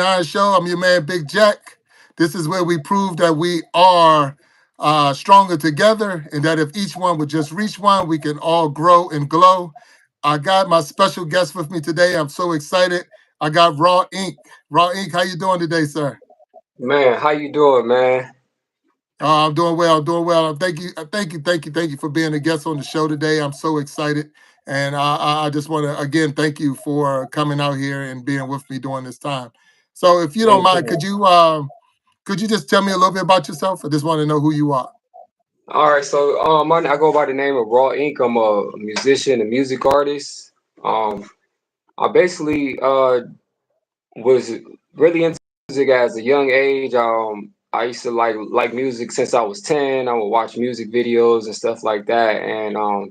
Iron Show. I'm your man, Big Jack. This is where we prove that we are stronger together and that if each one would just reach one, we can all grow and glow. I got my special guest with me today. I'm so excited. I got Raw Ink. Raw Ink, how you doing today, sir? Man, how you doing, man? I'm doing well. Doing well. Thank you for being a guest on the show today. I'm so excited, and I just want to again thank you for coming out here and being with me during this time. So, if you don't mind, Anytime. could you just tell me a little bit about yourself? I just want to know who you are. All right, so I go by the name of Raw Ink. I'm a musician, a music artist. Um, I basically was really into music as a young age. I used to like music since I was 10. I would watch music videos and stuff like that, and I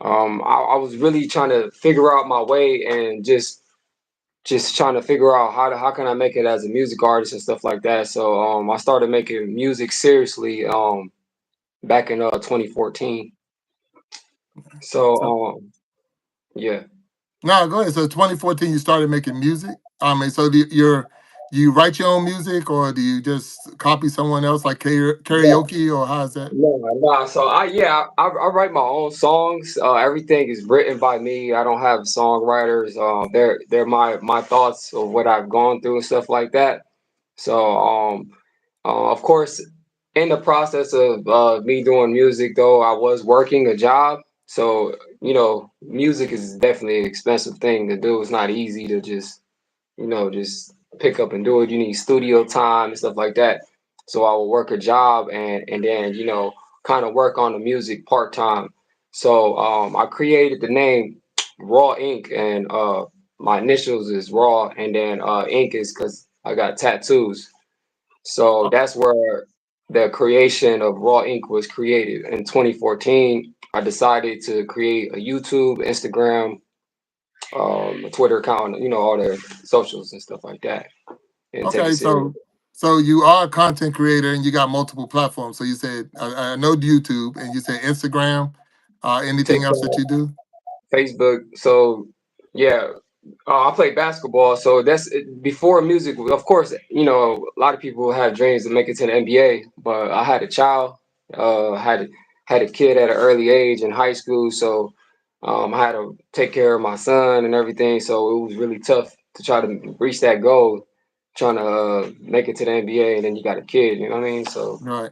was really trying to figure out my way and just trying to figure out how can I make it as a music artist and stuff like that. So I started making music seriously back in 2014. So, So yeah. no, go ahead. So, 2014, you started making music. I mean, so you write your own music, or do you just copy someone else like karaoke, or how's that? No, no. So I write my own songs. Everything is written by me. I don't have songwriters. They're my thoughts of what I've gone through and stuff like that. So of course, in the process of me doing music, though, I was working a job. So music is definitely an expensive thing to do. It's not easy to just pick up and do it. You need studio time and stuff like that. So I will work a job and then kind of work on the music part time. So I created the name Raw Ink, and my initials is Raw, and then Ink is because I got tattoos. So that's where the creation of Raw Ink was created in 2014. I decided to create a YouTube, Instagram, a Twitter account, all their socials and stuff like that, and take it Okay, serious. so you are a content creator and you got multiple platforms. So you said I know YouTube and you said Instagram. Anything else that TikTok, you do? Facebook. So yeah, I play basketball. So that's before music. Of course, a lot of people have dreams to make it to the NBA, but I had a child, had a kid at an early age in high school. So I had to take care of my son and everything. So it was really tough to try to reach that goal, trying to make it to the NBA, and then you got a kid. You know what I mean? So Right.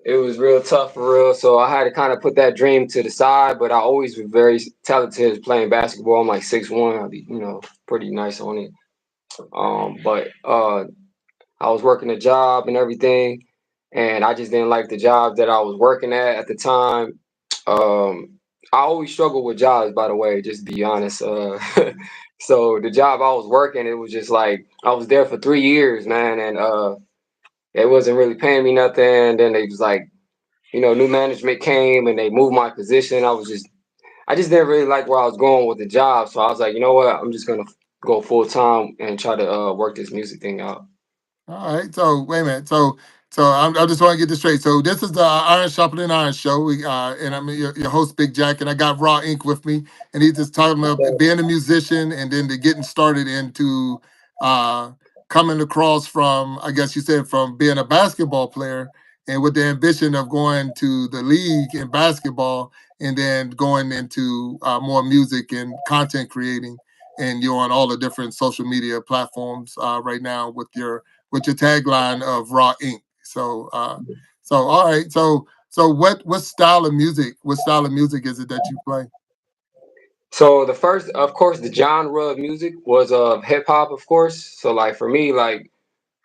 it was real tough for real. So I had to kind of put that dream to the side, but I always was very talented playing basketball. I'm like 6'1". I'll be, pretty nice on it. But I was working a job and everything, and I just didn't like the job that I was working at the time. I always struggle with jobs, by the way, just to be honest. So the job I was working, it was just like I was there for 3 years, man, and it wasn't really paying me nothing. Then they was like, new management came and they moved my position. I just didn't really like where I was going with the job. So I was like, you know what? I'm just gonna go full time and try to work this music thing out. All right. So wait a minute. I just want to get this straight. So this is the Iron Sharpening Iron Show. And I'm your host, Big Jack, and I got Raw Ink with me, and he's just talking about being a musician and then to getting started into uh, coming across from, I guess you said, from being a basketball player and with the ambition of going to the league in basketball and then going into more music and content creating. And you're on all the different social media platforms right now with your tagline of Raw Ink. So all right. So what style of music? What style of music is it that you play? So the first, of course, the genre of music was hip hop, of course. So like for me, like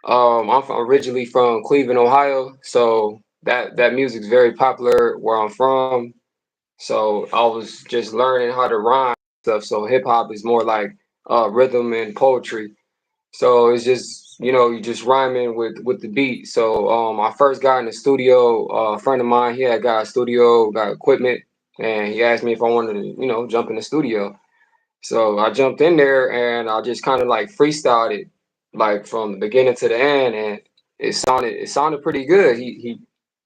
originally from Cleveland, Ohio. So that music's very popular where I'm from. So I was just learning how to rhyme stuff. So hip hop is more like rhythm and poetry. So it's just you just rhyming with the beat. So I first got in the studio. A friend of mine, he had got a studio, got equipment, and he asked me if I wanted to jump in the studio. So I jumped in there and I just kind of like freestyled it, like from the beginning to the end, and it sounded pretty good. He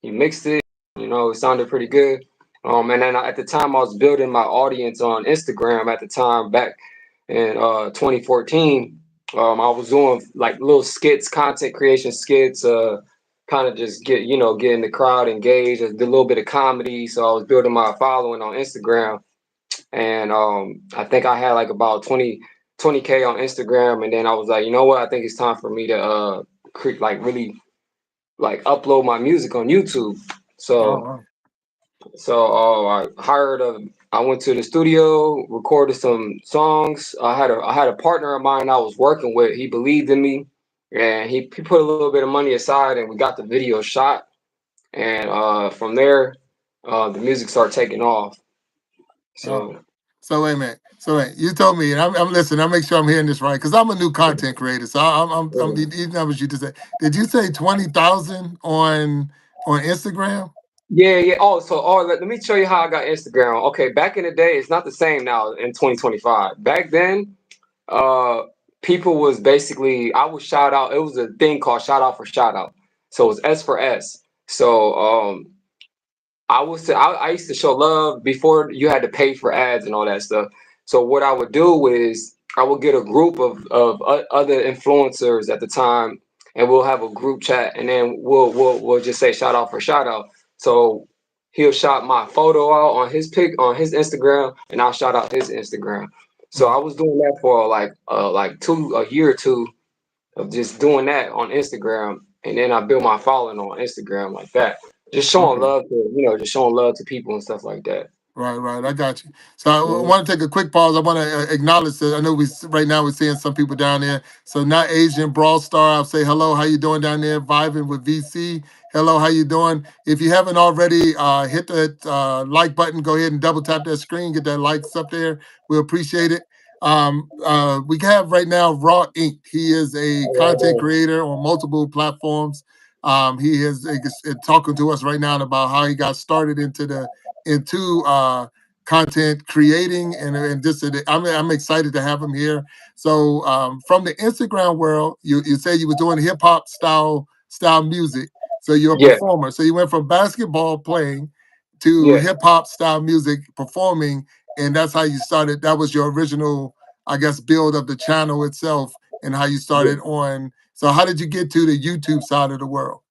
mixed it, it sounded pretty good. And then at the time I was building my audience on Instagram at the time back in 2014. I was doing like little skits, content creation skits, kind of just getting the crowd engaged. I did a little bit of comedy, so I was building my following on Instagram, and I think I had like about 20K on Instagram, and then I was like, you know what, I think it's time for me to really like upload my music on YouTube. Oh, So wow. I went to the studio, recorded some songs. I had a partner of mine I was working with. He believed in me, and he put a little bit of money aside, and we got the video shot. And from there, the music started taking off. Oh. So So wait a minute. So wait, you told me, and I'm listening. I make sure I'm hearing this right because I'm a new content creator. So I'm yeah, these numbers you just said. Did you say 20,000 on Instagram? yeah, yeah. Let me show you how I got Instagram. Okay, back in the day, it's not the same now in 2025. Back then, uh people was basically, I would shout out. It was a thing called shout out for shout out. So it was S for S. So I used to show love before you had to pay for ads and all that stuff. So what I would do is I would get a group of other influencers at the time, and we'll have a group chat, and then we'll just say shout out for shout out. So he'll shout my photo out on his pic on his Instagram, and I'll shout out his Instagram. So Mm, I was doing that for like a year or two of just doing that on Instagram, and then I built my following on Instagram like that. Just showing okay. love to just showing love to people and stuff like that. Right, right. I got you. So I Mhm. want to take a quick pause. I want to acknowledge that I know right now we're seeing some people down there. So not Asian Brawl Star. I'll say hello. How you doing down there? Vibing with VC. Hello. How you doing? If you haven't already, hit that like button. Go ahead and double tap that screen. Get that likes up there. We appreciate it. We have right now Raw Inc. He is a content Oh, creator on multiple platforms. He is talking to us right now about how he got started into content creating and just I'm excited to have him here. So from the Instagram world, you say you were doing hip hop style music. So you're a yeah, performer. So you went from basketball playing to yeah, hip hop style music performing, and that's how you started. That was your original, I guess, build of the channel itself, and how you yeah. started on. So how did you get to the YouTube side of the world?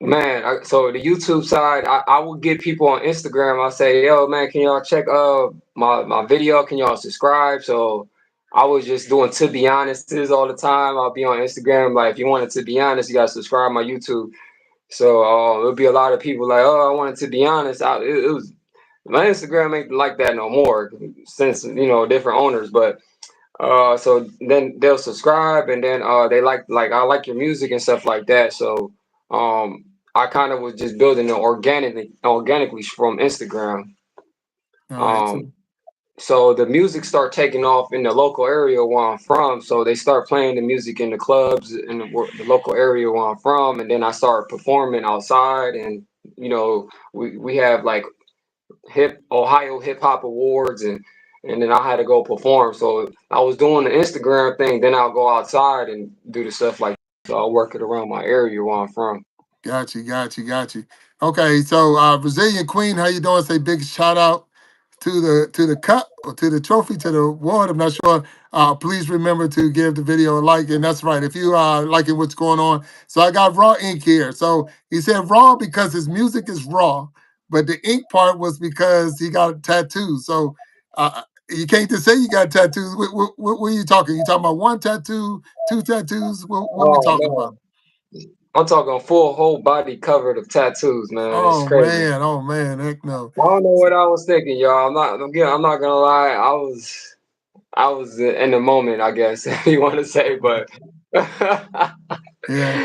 Man, so the YouTube side, I would get people on Instagram. I say, yo, man, can y'all check my video? Can y'all subscribe? So I was just doing to be honest all the time. I'll be on Instagram like, if you wanted to be honest, you gotta subscribe my YouTube. So it'll be a lot of people like, oh, I wanted to be honest. It was my Instagram ain't like that no more since different owners. But so then they'll subscribe, and then they like I like your music and stuff like that. So I kind of was just building it organically from Instagram. All right. Um, So so the music start taking off in the local area where I'm from. So they start playing the music in the clubs in the local area where I'm from, and then I start performing outside, and we have like hip Ohio Hip Hop Awards, and then I had to go perform. So I was doing the Instagram thing, then I'll go outside and do the stuff like that. So I'll work it around my area where I'm from. got you, got you, got you. Okay, so Brazilian Queen, how you doing? Say big shout out to the cup or to the trophy to the award. I'm not sure. Please remember to give the video a like, and that's right. If you are liking what's going on, so I got Raw Ink here. So he said raw because his music is raw, but the ink part was because he got a tattoo. So you can't just say you got tattoos. What are you talking? You talking about one tattoo, two tattoos? What we Oh talking about? man, I'm talking full whole body covered of tattoos, man. It's Oh crazy. man, oh man, heck no. I don't know what I was thinking, y'all. I'm not gonna lie. I was in the moment, I guess, if you want to say, but Yeah,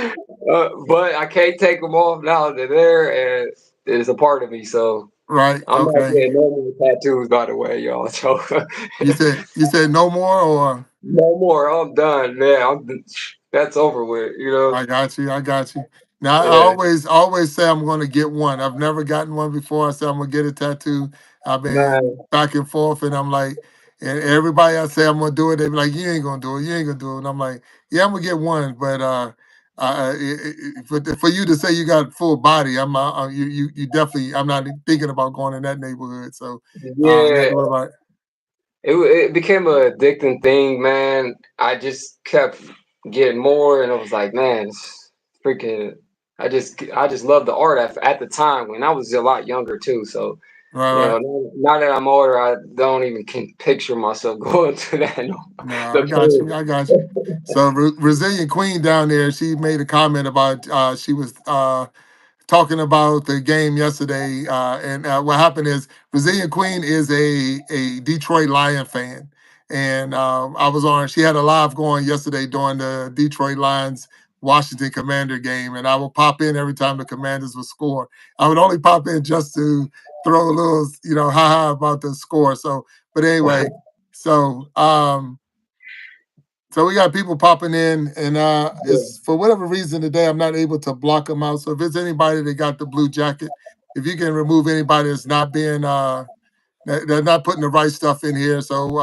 but I can't take them off now. They're there, and it's a part of me. So right. I'm not Okay. getting no more tattoos, by the way, y'all. So You said no more, or no more. I'm done, man. That's over with. I got you. I got you. Now I Yeah, always say I'm going to get one. I've never gotten one before. I say I'm gonna get a tattoo. I've been man. back and forth, and I'm like, and everybody I say I'm gonna do it, they be like, you ain't gonna do it. You ain't gonna do it. And I'm like, yeah, I'm gonna get one, but for you to say you got full body, you definitely. I'm not thinking about going in that neighborhood. So Yeah, what about? it became a addicting thing, man. I just kept getting more, and I was like, man, it's freaking. I just loved the art at the time when I was a lot younger too. So Right, you right. know, now that I'm older, I don't even can picture myself going to that. No, No, I the got you. pain. I got you. So Brazilian Queen down there, she made a comment about she was talking about the game yesterday, and what happened is Brazilian Queen is a Detroit Lion fan, and I was on. She had a live going yesterday during the Detroit Lions Washington Commander game, and I would pop in every time the Commanders would score. I would only pop in just to throw a little, ha ha about the score. So, but anyway, so so we got people popping in, and it's for whatever reason today I'm not able to block them out. So if it's anybody that got the blue jacket, if you can remove anybody that's not being they're not putting the right stuff in here. So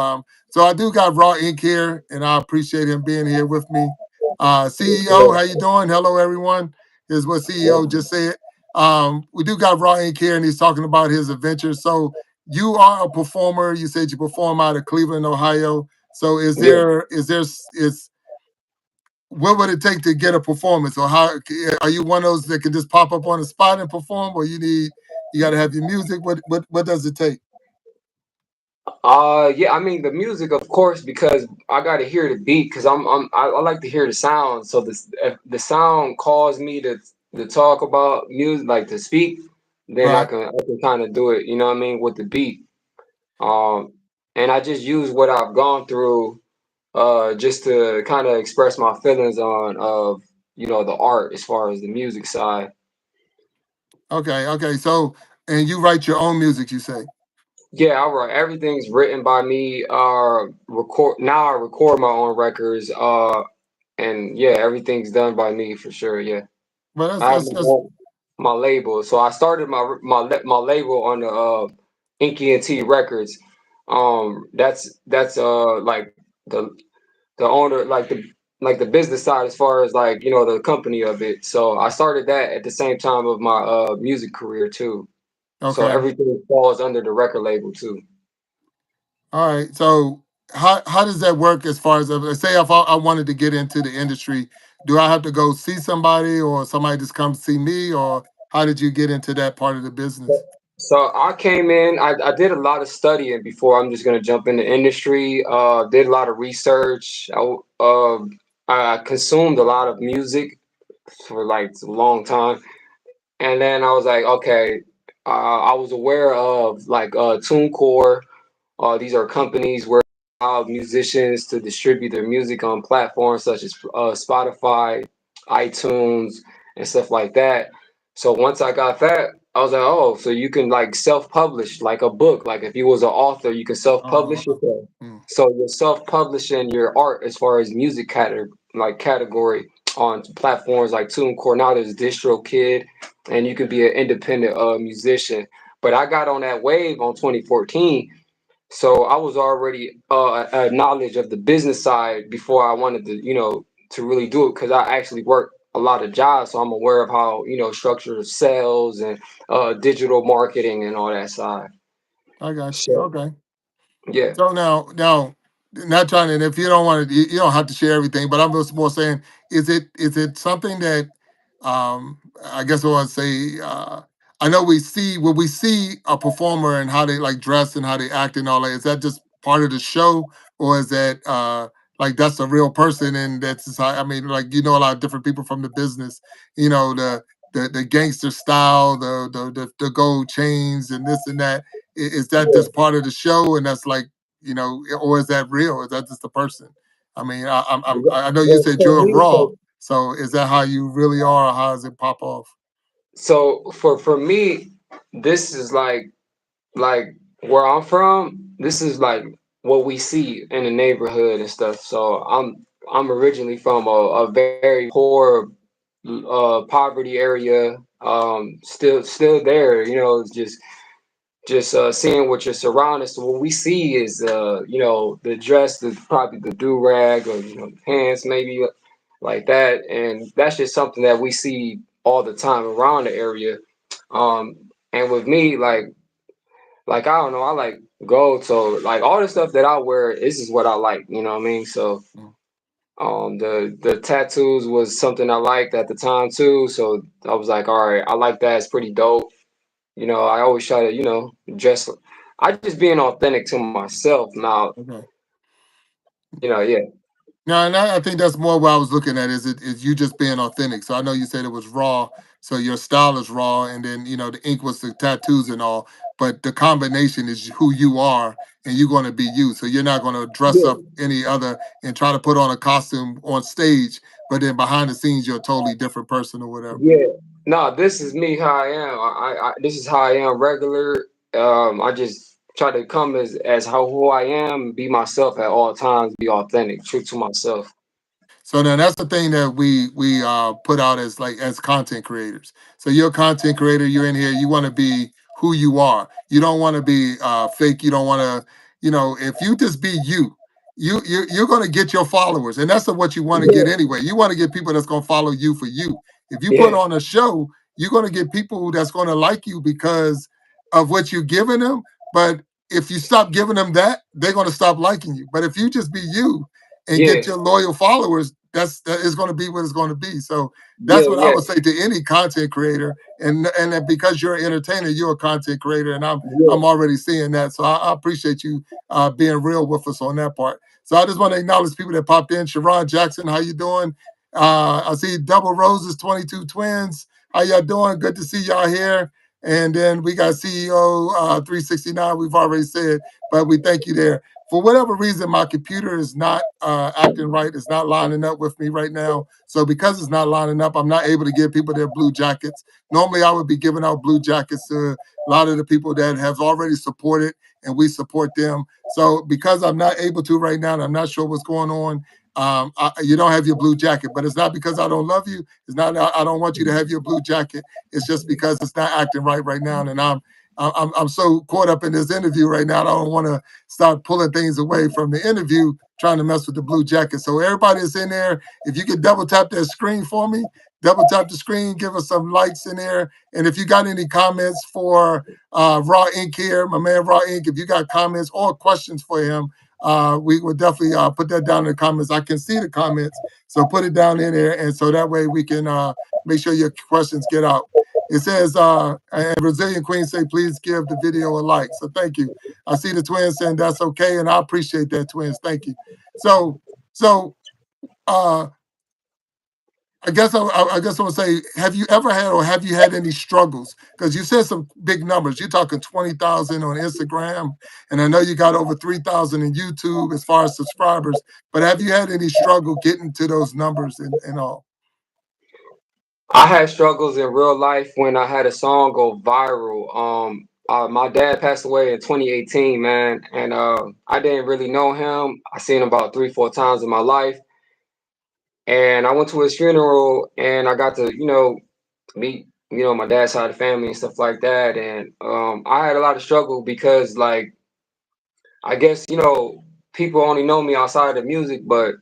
I do got Raw Ink here, and I appreciate him being here with me. CEO, how you doing? Hello, everyone. Is what CEO just said. We do got Raw Ink here, and he's talking about his adventures. So you are a performer. You said you perform out of Cleveland, Ohio. So Yeah. is what would it take to get a performance, or how are you one of those that can just pop up on the spot and perform, or you got to have your music? What does it take? Yeah, I mean the music, of course, because I got to hear the beat, because I like to hear the sound. So if the sound calls me to talk about music, like to speak, then Right. I can kind of do it. You know what I mean, with the beat. Um, and I just use what I've gone through, just to kind of express my feelings on of the art as far as the music side. Okay. Okay. So and you write your own music, you say? Yeah, all right. Everything's written by me. I record my own records. And yeah, everything's done by me for sure. Yeah, Well, I have that's my label. So I started my label on the Inky and T Records. That's like the the owner, like the business side, as far as like the company of it. So I started that at the same time of my music career too. So okay. everything falls under the record label too. All right. So how does that work as far as say if I wanted to get into the industry, do I have to go see somebody, or somebody just come see me, or how did you get into that part of the business? So I came in. I did a lot of studying before I'm just gonna jump in the industry. Did a lot of research. I consumed a lot of music for like a long time, and then I was like, okay. I was aware of like TuneCore. These are companies where allow musicians to distribute their music on platforms such as Spotify, iTunes, and stuff like that. So once I got that, I was like, oh, so you can like self-publish like a book. Like if you was an author, you can Uh, self-publish yourself. mm, So you're self-publishing your art as far as music category on platforms like TuneCore. Now there's DistroKid, and you can be an independent musician. But I got on that wave on 2014, so I was already a knowledge of the business side before I wanted to, to really do it, because I actually work a lot of jobs, so I'm aware of how structure of sales and digital marketing and all that side. I got you. So Okay. yeah. So now, not trying to. And if you don't want to, you don't have to share everything. But I'm just more saying, is it something that, I guess I want to say, I know we see when we see a performer and how they like dress and how they act and all that. Is that just part of the show, or is that like that's a real person and that's just how, I mean, like a lot of different people from the business, the gangster style, the gold chains and this and that. Is that just part of the show, and that's like or is that real? Is that just a person? I mean, I know you Well, said for you're me, raw, so is that how you really are, or how does it pop off? for me, this is like where I'm from. This is like what we see in the neighborhood and stuff. So I'm originally from a very poor poverty area. Still there. It's just seeing what you're surrounded. So what we see is the dress, probably the do rag, or pants maybe like that, and that's just something that we see all the time around the area. And with me, like I don't know, I like gold. So like all the stuff that I wear, this is what I like. You know what I mean? So Mm. the tattoos was something I liked at the time too. So I was like, all right, I like that. It's pretty dope. You know, I always try to, dress. I just being authentic to myself now. Okay. Yeah, No, and I think that's more what I was looking at. Is you just being authentic? So I know you said it was raw, so your style is raw, and then the ink was the tattoos and all. But the combination is who you are, and you're going to be you. So you're not going to dress yeah, up any other and try to put on a costume on stage, but then behind the scenes you're a totally different person or whatever. yeah. No, this is me how I am. This is how I am regular. I just try to come as how who I am, be myself at all times, be authentic, true to myself. So then that's the thing that we put out as like as content creators. So you're a content creator, you're in here, you want to be who you are. You don't want to be fake. You don't want to, if you just be you, you're going to get your followers, and that's what you want to get Yeah, anyway. You want to get people that's going to follow you for you. If you put yeah, on a show, you're going to get people that's going to like you because of what you're giving them. But if you stop giving them that, they're going to stop liking you. But if you just be you and yeah, get your loyal followers, that is going to be what it's going to be. So that's yeah, what I yeah, would say to any content creator. And that because you're an entertainer, you're a content creator, and I'm yeah. already seeing that. So I appreciate you being real with us on that part. So I just want to acknowledge people that popped in. Sharon Jackson, how you doing? I see Double Roses, 22 Twins. How y'all doing? Good to see y'all here. And then we got CEO 369. We've already said, but we thank you there. For whatever reason, my computer is not acting right. It's not lining up with me right now. So because it's not lining up, I'm not able to give people their blue jackets. Normally, I would be giving out blue jackets to a lot of the people that have already supported, and we support them. So because I'm not able to right now, and I'm not sure what's going on, you don't have your blue jacket. But it's not because I don't love you. It's not. I don't want you to have your blue jacket. It's just because it's not acting right now, and I'm so caught up in this interview right now. I don't want to start pulling things away from the interview, trying to mess with the blue jacket. So everybody that's in there, if you could double tap that screen for me, double tap the screen, give us some likes in there. And if you got any comments for Raw Ink here, my man Raw Ink, if you got comments or questions for him, we will definitely put that down in the comments. I can see the comments, so put it down in there, and so that way we can make sure your questions get out. It says, and Brazilian Queen say, please give the video a like. So thank you. I see the twins saying that's okay, and I appreciate that, twins. Thank you. So, so uh, I guess I would say, have you ever had or have you had any struggles? Because you said some big numbers. You're talking 20,000 on Instagram, and I know you got over 3,000 in YouTube as far as subscribers. But have you had any struggle getting to those numbers and all? I had struggles in real life when I had a song go viral. My dad passed away in 2018, man, and I didn't really know him. I seen him about 3, 4 times in my life, and I went to his funeral, and I got to, meet, my dad's side of the family and stuff like that. And I had a lot of struggle because, like, I guess people only know me outside of music, but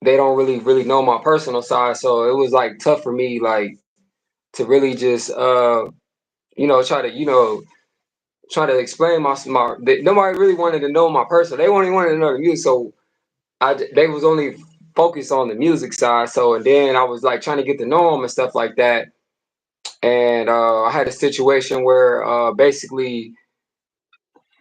they don't really know my personal side. So it was like tough for me, like, to really just try to try to explain nobody really wanted to know my person. They only wanted to know the music. So they was only focused on the music side. So and then I was like trying to get to know them and stuff like that. And I had a situation where basically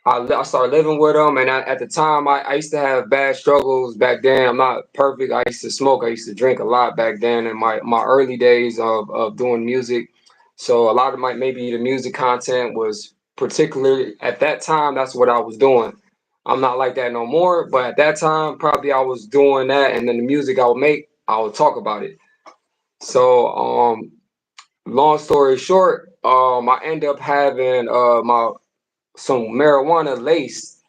I started living with them, and at the time, I used to have bad struggles back then. I'm not perfect. I used to smoke. I used to drink a lot back then in my early days of doing music. So a lot of my maybe the music content was particularly at that time. That's what I was doing. I'm not like that no more. But at that time, probably I was doing that, and then the music I would make, I would talk about it. So long story short, I end up having my some marijuana lace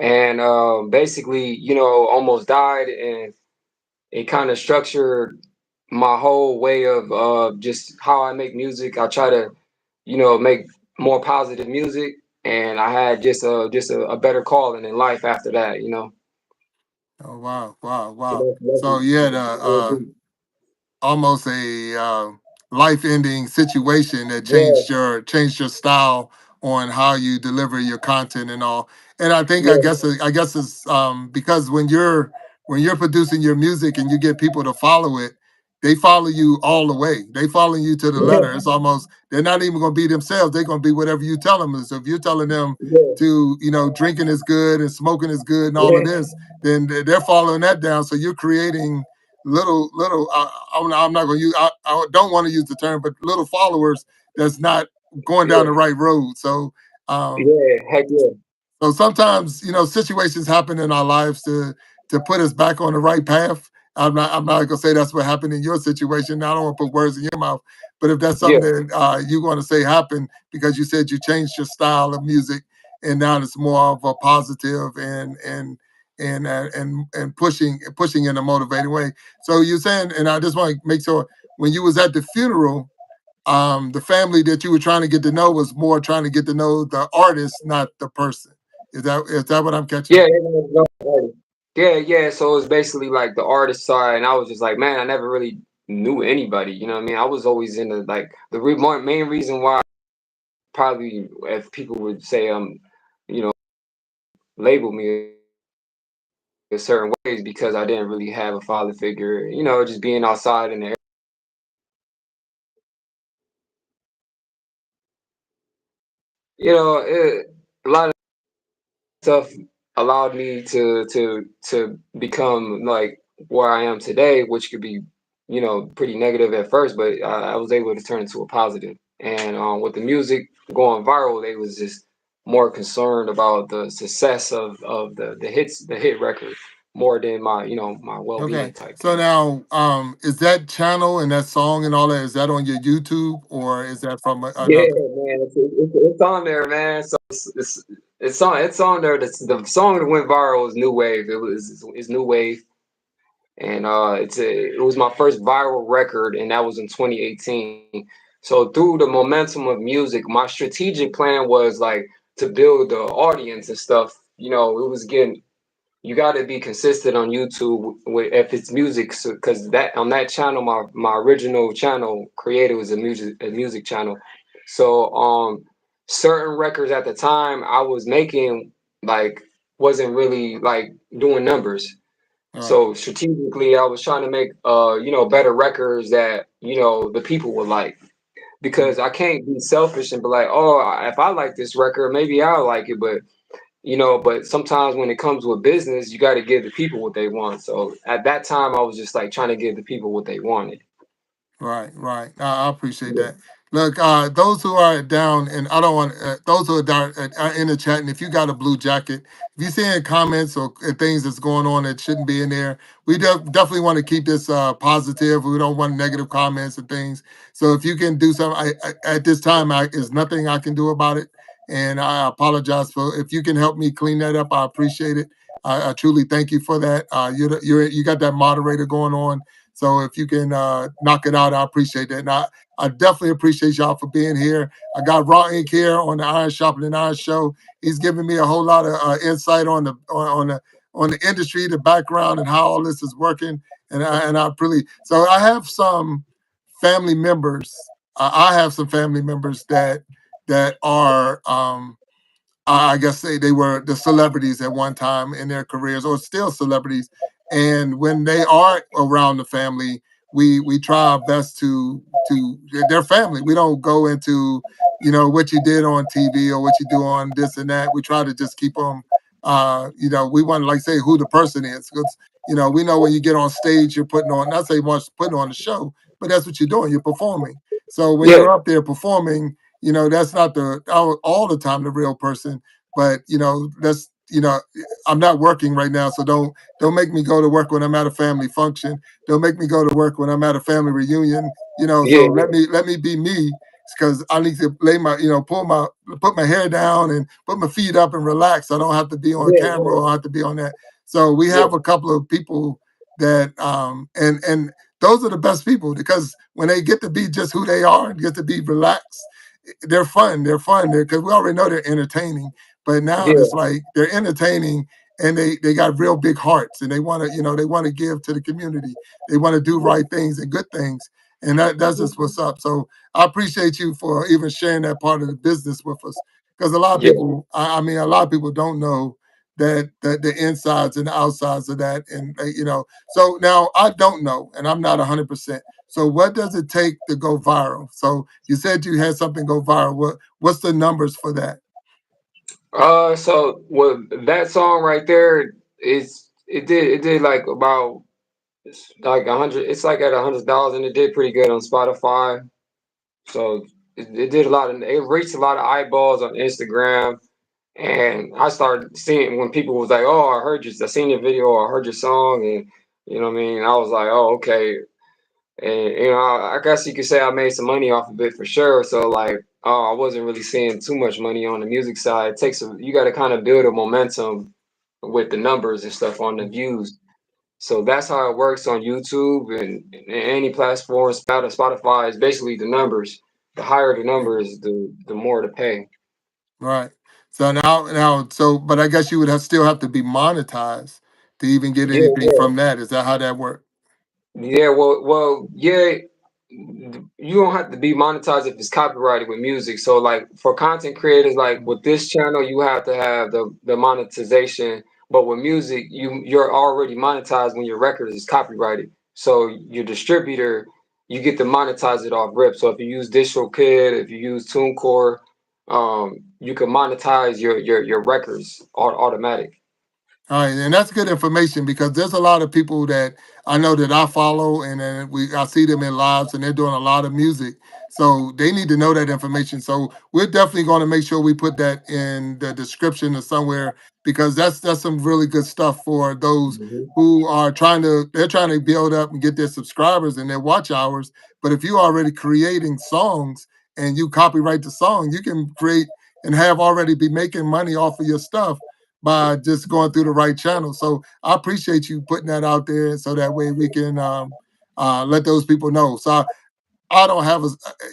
and basically, almost died, and it kind of structured my whole way of just how I make music. I try to, make more positive music, and I had just a better calling in life after that. Oh wow, wow, So wow. So you had that's almost a life-ending situation that yeah, changed your style on how you deliver your content and all. And I think Yeah, I guess it's because when you're producing your music and you get people to follow it, they follow you all the way. They follow you to the letter. yeah, It's almost they're not even going to be themselves. They're going to be whatever you tell them. So if you're telling them yeah, to, drinking is good and smoking is good and all of yeah, this, then they're following that down. So you're creating little. I'm not going to use. I don't want to use the term, but little followers that's not going down yeah, the right road. So um, yeah, heck yeah, so sometimes, situations happen in our lives to put us back on the right path. I'm not gonna say that's what happened in your situation. I don't want to put words in your mouth, but if that's yeah, something that you want to say happened because you said you changed your style of music and now it's more of a positive and pushing in a motivating way. So you're saying, and I just want to make sure when you was at the funeral, the family that you were trying to get to know was more trying to get to know the artist, not the person. Is that what I'm catching? yeah, yeah, yeah. So it's basically like the artist side, and I was just like, man, I never really knew anybody. You know what I mean? I was always in the like main reason why probably if people would say you know label me in certain ways because I didn't really have a father figure. Just being outside in the a lot of stuff allowed me to become like where I am today, which could be, pretty negative at first, but I was able to turn into a positive. And with the music going viral, they was just more concerned about the success of the hit record more than my my well Okay. being type So thing. now, is that channel and that song and all that, is that on your YouTube or is that from Yeah, another? man, it's on there, man. So it's on there. The song that went viral is New Wave. It's New Wave, and it was my first viral record, and that was in 2018. So through the momentum of music, my strategic plan was like to build the audience and stuff. It was getting you got to be consistent on YouTube with if it's music, because that on that channel, my original channel creator was a music channel. So certain records at the time I was making like wasn't really like doing numbers. All right. So strategically, I was trying to make better records that the people would like, because I can't be selfish and be like, oh, if I like this record, maybe I'll like it, but sometimes when it comes with business, you got to give the people what they want. So at that time, I was just like trying to give the people what they wanted. Right, right. I appreciate Yeah, that. Look, those who are down, and I don't want those who are down are in the chat. And if you got a blue jacket, if you see any comments or things that's going on that shouldn't be in there, we definitely want to keep this positive. We don't want negative comments and things. So if you can do something, at this time, there's nothing I can do about it, and I apologize for. If you can help me clean that up, I appreciate it. I truly thank you for that. You got that moderator going on. So if you can knock it out, I appreciate that. And I definitely appreciate y'all for being here. I got Raw Ink here on the Iron Sharpening Iron Show. He's giving me a whole lot of insight on the industry, the background, and how all this is working. And I really so I have some family members. I have some family members that are I guess they were the celebrities at one time in their careers or still celebrities. And when they are around the family, we try our best to their family. We don't go into what you did on TV or what you do on this and that. We try to just keep them. We want to like say who the person is because we know when you get on stage, you're putting on not say much putting on the show, but that's what you're doing. You're performing. So when yeah, you're up there performing, that's not all the time the real person, but that's I'm not working right now, so don't make me go to work when I'm at a family function. Don't make me go to work when I'm at a family reunion. So yeah, let me be me because I need to lay my put my hair down and put my feet up and relax. I don't have to be on yeah, camera yeah, or I have to be on that. So we yeah, have a couple of people that and those are the best people because when they get to be just who they are and get to be relaxed, they're fun. They're fun because we already know they're entertaining. But now yeah, it's like they're entertaining and they got real big hearts and they want to they want to give to the community. They want to do right things and good things. And that's just what's up. So I appreciate you for even sharing that part of the business with us. because a lot of Yeah. people, I mean, a lot of people don't know that the insides and the outsides of that, and you know. So now I don't know, and I'm not 100%. So what does it take to go viral? So you said you had something go viral. What's the numbers for that? So with that song right there, it did like about like 100. It's like at 100,000. It did pretty good on Spotify. So it did a lot of. It reached a lot of eyeballs on Instagram. And I started seeing when people was like, "Oh, I seen your video, or I heard your song," and you know what I mean. I was like, "Oh, okay." And you know, I guess you could say I made some money off of it for sure. So like, I wasn't really seeing too much money on the music side. It takes you got to kind of build a momentum with the numbers and stuff on the views. So that's how it works on YouTube and any platform. Spotify is basically the numbers. The higher the numbers, the more to pay. Right. So so but I guess you would still have to be monetized to even get Yeah, anything from that. Is that how that works? yeah, yeah. You don't have to be monetized if it's copyrighted with music. So, like for content creators, like with this channel, you have to have the monetization. But with music, you're already monetized when your record is copyrighted. So your distributor, you get to monetize it off rip. So if you use DistroKid, if you use TuneCore, you can monetize your records automatic. All right, and that's good information because there's a lot of people that I know that I follow, and then I see them in lives, and they're doing a lot of music. So they need to know that information. So we're definitely going to make sure we put that in the description or somewhere because that's some really good stuff for those who are trying to build up and get their subscribers and their watch hours. But if you're already creating songs and you copyright the song, you can create and have already be making money off of your stuff by just going through the right channel. So I appreciate you putting that out there so that way we can let those people know. So I don't have a.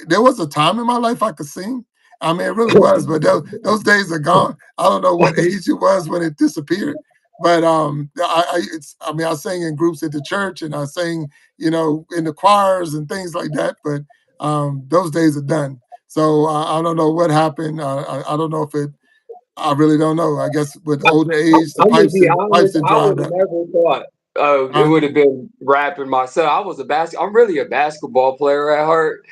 There was a time in my life I could sing. I mean, it really was, but those days are gone. I don't know what age it was when it disappeared, but I mean, I sang in groups at the church and I sang, you know, in the choirs and things like that. But those days are done. So I don't know what happened. I don't know if it I really don't know. I guess with older age, the I'm gonna be pipes honest. had I would dried have up. never thought it Huh? would have been rapping myself. I'm really a basketball player at heart.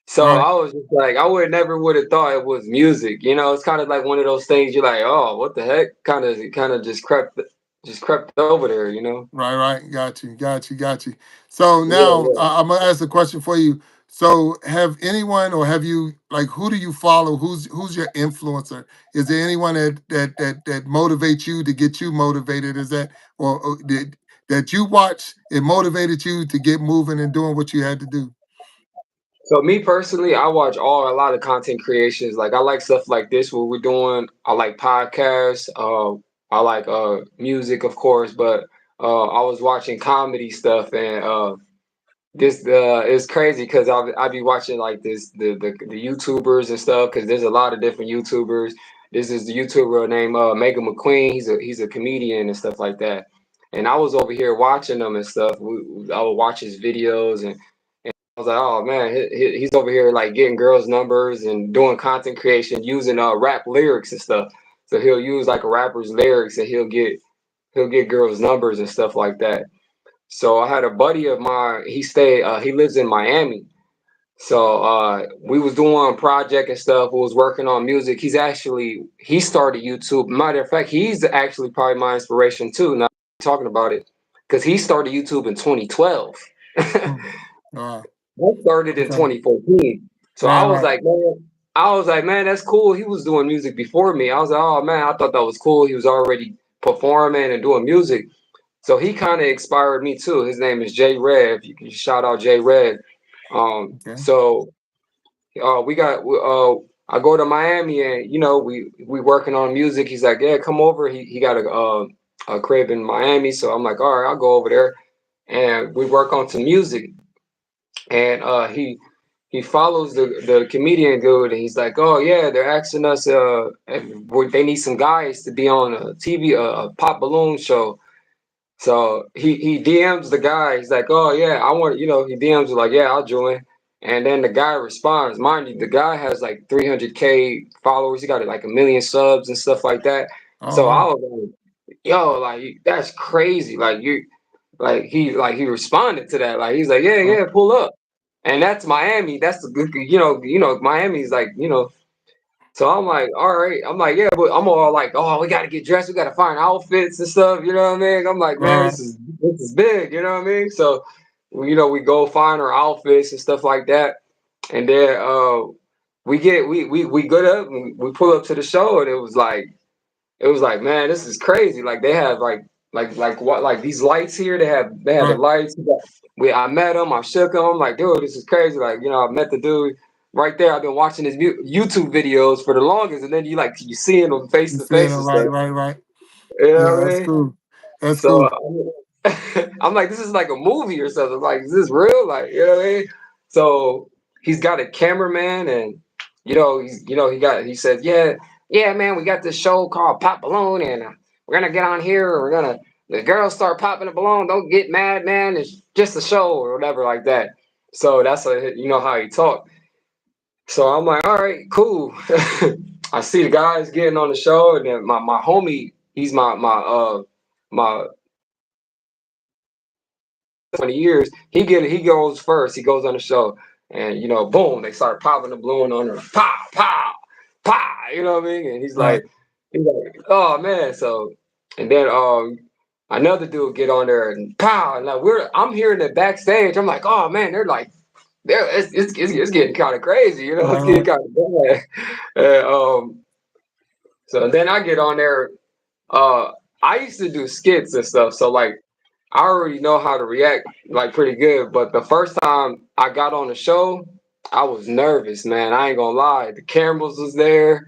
So Right, I was just like, I would have thought it was music. You know, it's kind of like one of those things you're like, oh, what the heck? Kind of just crept over there. You know? right. Got you. So Yeah, now yeah. I'm gonna ask a question for you. So have anyone or have you like who do you follow? Who's your influencer? Is there anyone that motivates you to get you motivated? Is that or did that you watch it motivated you to get moving and doing what you had to do? So me personally, I watch a lot of content creations. Like I like stuff like this, what we're doing. I like podcasts. I like music, of course, but I was watching comedy stuff and this it's crazy because I be watching like the YouTubers and stuff because there's a lot of different YouTubers. This is the YouTuber named Mega McQueen. He's a comedian and stuff like that. And I was over here watching them and stuff. I would watch his videos and I was like, oh man, he's over here like getting girls' numbers and doing content creation using rap lyrics and stuff. So he'll use like a rapper's lyrics and he'll get girls' numbers and stuff like that. So I had a buddy of mine. He lives in Miami. So we was doing a project and stuff. We was working on music. He started YouTube. Matter of fact, he's actually probably my inspiration too. Now talking about it, because he started YouTube in 2012. Hmm. Wow. I started in Okay. 2014. So Right. I was like, man, that's cool. He was doing music before me. I was like, oh man, I thought that was cool. He was already performing and doing music. So he kind of inspired me too. His name is Jay Red. If you can shout out Jay Red. Okay. So we got I go to Miami and we working on music. He's like, yeah, come over. He got a crib in Miami. So I'm like, all right, I'll go over there and we work on some music. And he follows the comedian dude and he's like, oh yeah, they're asking us if they need some guys to be on a TV a pop balloon show. So he DMs the guy. He's like, "Oh yeah, I want." He DMs like, "Yeah, I'll join." And then the guy responds. Mind you, the guy has like 300K followers. He got like 1 million subs and stuff like that. Oh So I wow. was like, yo, like that's crazy. Like you, like he responded to that. Like he's like, yeah, Oh, yeah, pull up. And that's Miami. That's the good, Miami's like, so I'm like, all right. I'm like, yeah, but I'm all like, oh, we gotta get dressed. We gotta find outfits and stuff. You know what I mean? I'm like, man, right. this is big. You know what I mean? So, we go find our outfits and stuff like that, and then we get up and we pull up to the show, and it was like, man, this is crazy. Like they have like these lights here. They had the Right. lights. I met him. I shook him. I'm like, dude, this is crazy. Like, I met the dude right there. I've been watching his YouTube videos for the longest, and then you seeing him face You to seeing it, face and right, stuff. right, right. You know Yeah, what I that's mean? cool. That's So cool. I'm like, this is like a movie or something. Like, is this real? Like, you know what I mean? So he's got a cameraman, and he said, yeah, yeah, man, we got this show called Pop Balloon, and we're gonna get on here. The girls start popping the balloon. Don't get mad, man. It's just a show or whatever like that. So that's how he talked. So I'm like, all right, cool. I see the guys getting on the show, and then my homie, he's my 20 years. He goes first. He goes on the show, and boom, they start popping the balloon on her. Pow, pow, pow. You know what I mean? And Right. he's like, oh man. So, and then another dude get on there and pow, and like I'm hearing it backstage. I'm like, oh man, it's getting kind of crazy. It's Right, getting right. kind of bad. And, so then I get on there. Uh, I used to do skits and stuff, so like I already know how to react like pretty good. But the first time I got on the show, I was nervous, man. I ain't gonna lie. The cameras was there.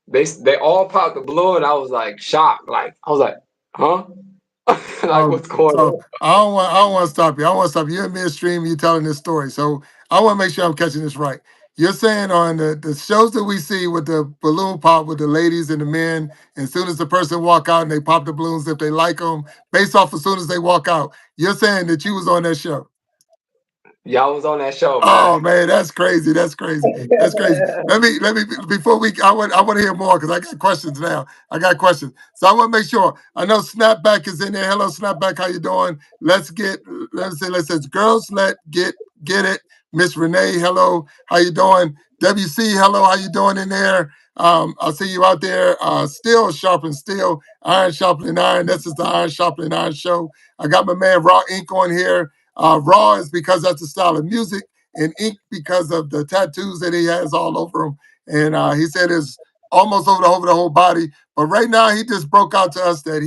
They all popped the balloon. And I was like shocked. Like I was like, huh? Like Oh, what's going so on? I don't want to stop you. I don't want to stop you. You're in midstream. You telling this story. So I want to make sure I'm catching this right. You're saying on the shows that we see with the balloon pop with the ladies and the men, and as soon as the person walk out and they pop the balloons if they like them, based off as soon as they walk out. You're saying that you was on that show. Y'all was on that show, man. Oh man, that's crazy. That's crazy. That's crazy. Let me before we I want to hear more because I got questions now. I got questions. So I want to make sure. I know Snapback is in there. Hello, Snapback. How you doing? Let's say girls get it. Miss Renee, hello. How you doing? WC, hello. How you doing in there? I see you out there. Steel sharpen steel, iron sharpening iron. This is the Iron Sharpening Iron Show. I got my man Raw Ink on here. Raw is because that's the style of music, and Ink because of the tattoos that he has all over him. And he said it's almost over the whole body. But right now, he just broke out to us that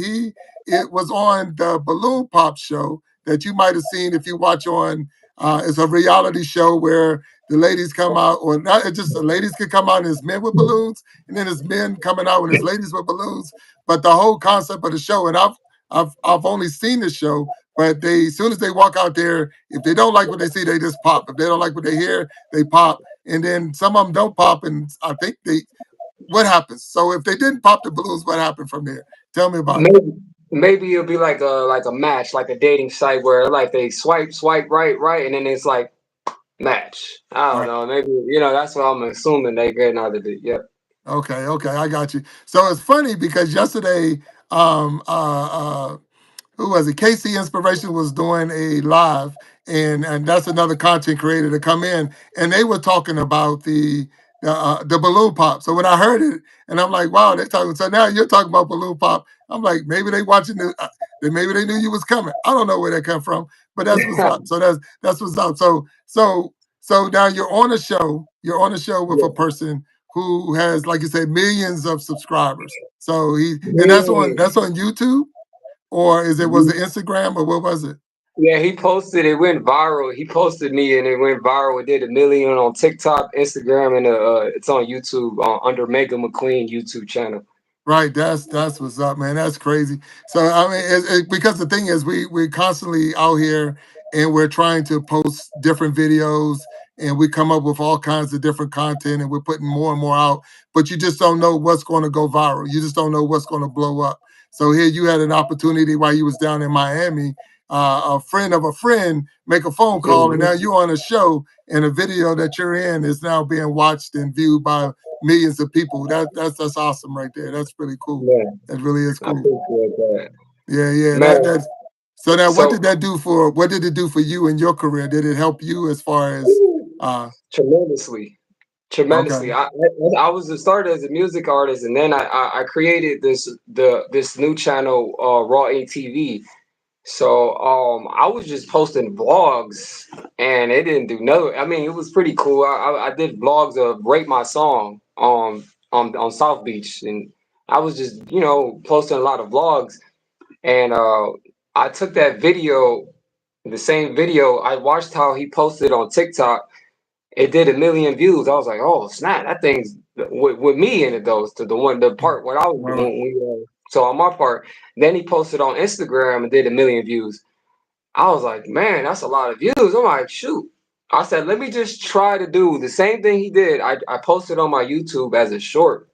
it was on the Balloon Pop show that you might have seen if you watch on. It's a reality show where the ladies come out, or not it's just the ladies can come out and it's men with balloons, and then it's men coming out and it's ladies with balloons. But the whole concept of the show, and I've only seen the show, but they as soon as they walk out there, if they don't like what they see, they just pop. If they don't like what they hear, they pop. And then some of them don't pop, and I think they what happens? So if they didn't pop the balloons, what happened from there? Tell me about it. Maybe it'll be like a match, like a dating site where like they swipe right, and then it's like match. I don't Right. know. Maybe that's what I'm assuming they getting out of it. Yeah. Okay, okay, I got you. So it's funny because yesterday, um, who was it? KC Inspiration was doing a live, and that's another content creator to come in, and they were talking about the balloon pop. So when I heard it, and I'm like, wow, they're talking. So now you're talking about balloon pop. I'm like, maybe they watching maybe they knew you was coming. I don't know where that come from, but that's what's up. So that's what's up. So now you're on a show. You're on a show with a Yeah. person who has, like you said, millions of subscribers. So and Yeah. that's on YouTube, or was it Instagram, or what was it? Yeah, he posted it went viral. He posted me and it went viral. It did 1 million on TikTok, Instagram, and it's on YouTube under Mega McQueen YouTube channel. Right, that's what's up, man. That's crazy. So I mean, because the thing is, we're constantly out here and we're trying to post different videos, and we come up with all kinds of different content, and we're putting more and more out. But you just don't know what's going to go viral. You just don't know what's going to blow up. So here you had an opportunity while you was down in Miami. a friend of a friend make a phone call, and now Mhm. you're on a show, and a video that you're in is now being watched and viewed by millions of people. That's awesome right there. That's really cool. Man, That really is I cool. appreciate that. Yeah, yeah. Man, That's so. Now, what so did that do for? What did it do for you in your career? Did it help you as far as? tremendously. Okay. Tremendously. I was started as a music artist, and then I created this new channel, Raw ATV. So I was just posting vlogs, and it didn't do no. I mean, it was pretty cool. I did vlogs of "Rate My Song" on South Beach, and I was just posting a lot of vlogs, and I took that video, the same video. I watched how he posted on TikTok. It did 1 million views. I was like, oh snap, that thing's with me in it though. To the part what I was Right. doing. So on my part, then he posted on Instagram and did 1 million views. I was like, man, that's a lot of views. I'm like, shoot. I said, let me just try to do the same thing he did. I posted on my YouTube as a short,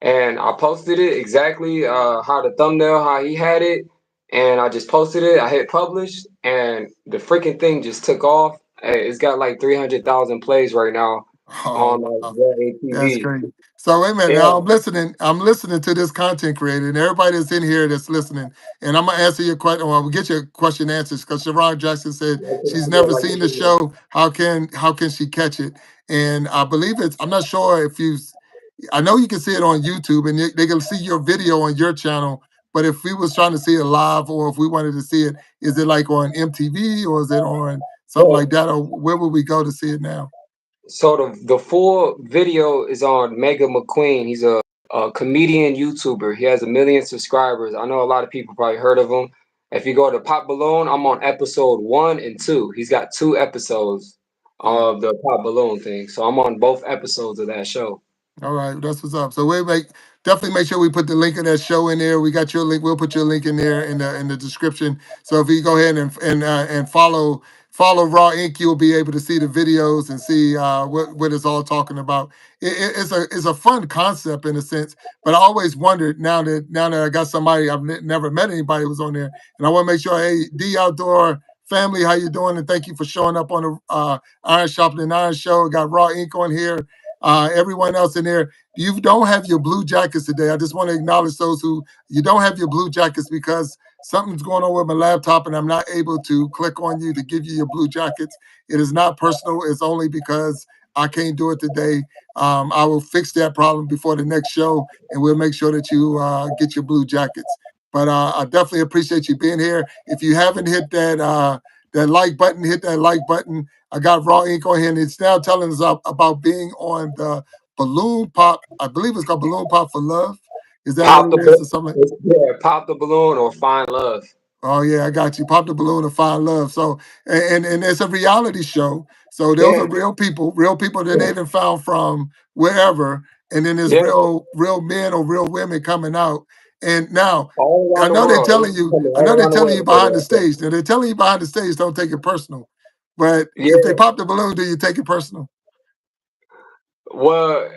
and I posted it exactly how the thumbnail, how he had it, and I just posted it. I hit publish, and the freaking thing just took off. It's got like 300,000 plays right now on Oh wow. That's ATV. great. So wait a minute. Now Yeah, I'm listening. I'm listening to this content creator, and everybody that's in here that's listening. And I'm gonna answer your question. Well, we'll get your question answered because Sharon Jackson said she's yeah, never like seen the show. How can she catch it? And I believe it's. I'm not sure if you. I know you can see it on YouTube, and they can see your video on your channel. But if we was trying to see it live, or if we wanted to see it, is it like on MTV, or is it on something like well, that, or where would we go to see it now? so the full video is on Mega McQueen. He's a comedian YouTuber. He has 1 million subscribers. I know a lot of people probably heard of him. If you go to Pop Balloon, I'm on episode 1 and 2. He's got 2 episodes Uh, of the Pop Balloon thing. So I'm on both episodes of that show. All right, that's what's up. So we definitely make sure we put the link of that show in there. We got your link. We'll put your link in there in the description. So if you go ahead and follow Raw Inc., you'll be able to see the videos and see what it's all talking about. It's a fun concept in a sense, but I always wondered now that I got somebody never met anybody who was on there, and I want to make sure. Hey, D Outdoor family, how you doing? And thank you for showing up on the Iron Sharpening Iron Show. Got Raw Inc. on here. Everyone else in there, you don't have your blue jackets today. I just want to acknowledge those who you don't have your blue jackets because something's going on with my laptop and I'm not able to click on you to give you your blue jackets. It is not personal. It's only because I can't do it today. I will fix that problem before the next show, and we'll make sure that you get your blue jackets. But I definitely appreciate you being here. If you haven't hit that like button, hit that like button. I got Raw Ink on here, and it's now telling us about being on the Balloon Pop. I believe it's called Balloon Pop for Love. Is that what Pop it the is, or something? yeah, Pop the Balloon or Find Love. Oh yeah, I got you. Pop the balloon and find love. So and it's a reality show. So those Yeah, are real people that they even found from wherever. And then there's yeah, real men or real women coming out. And now all I around the know they're world. telling It's you, coming I know all they're around the telling you world to behind the that show. stage. Now they're telling you behind the stage, don't take it personal. But if they Yeah, pop the balloon, do you take it personal? well,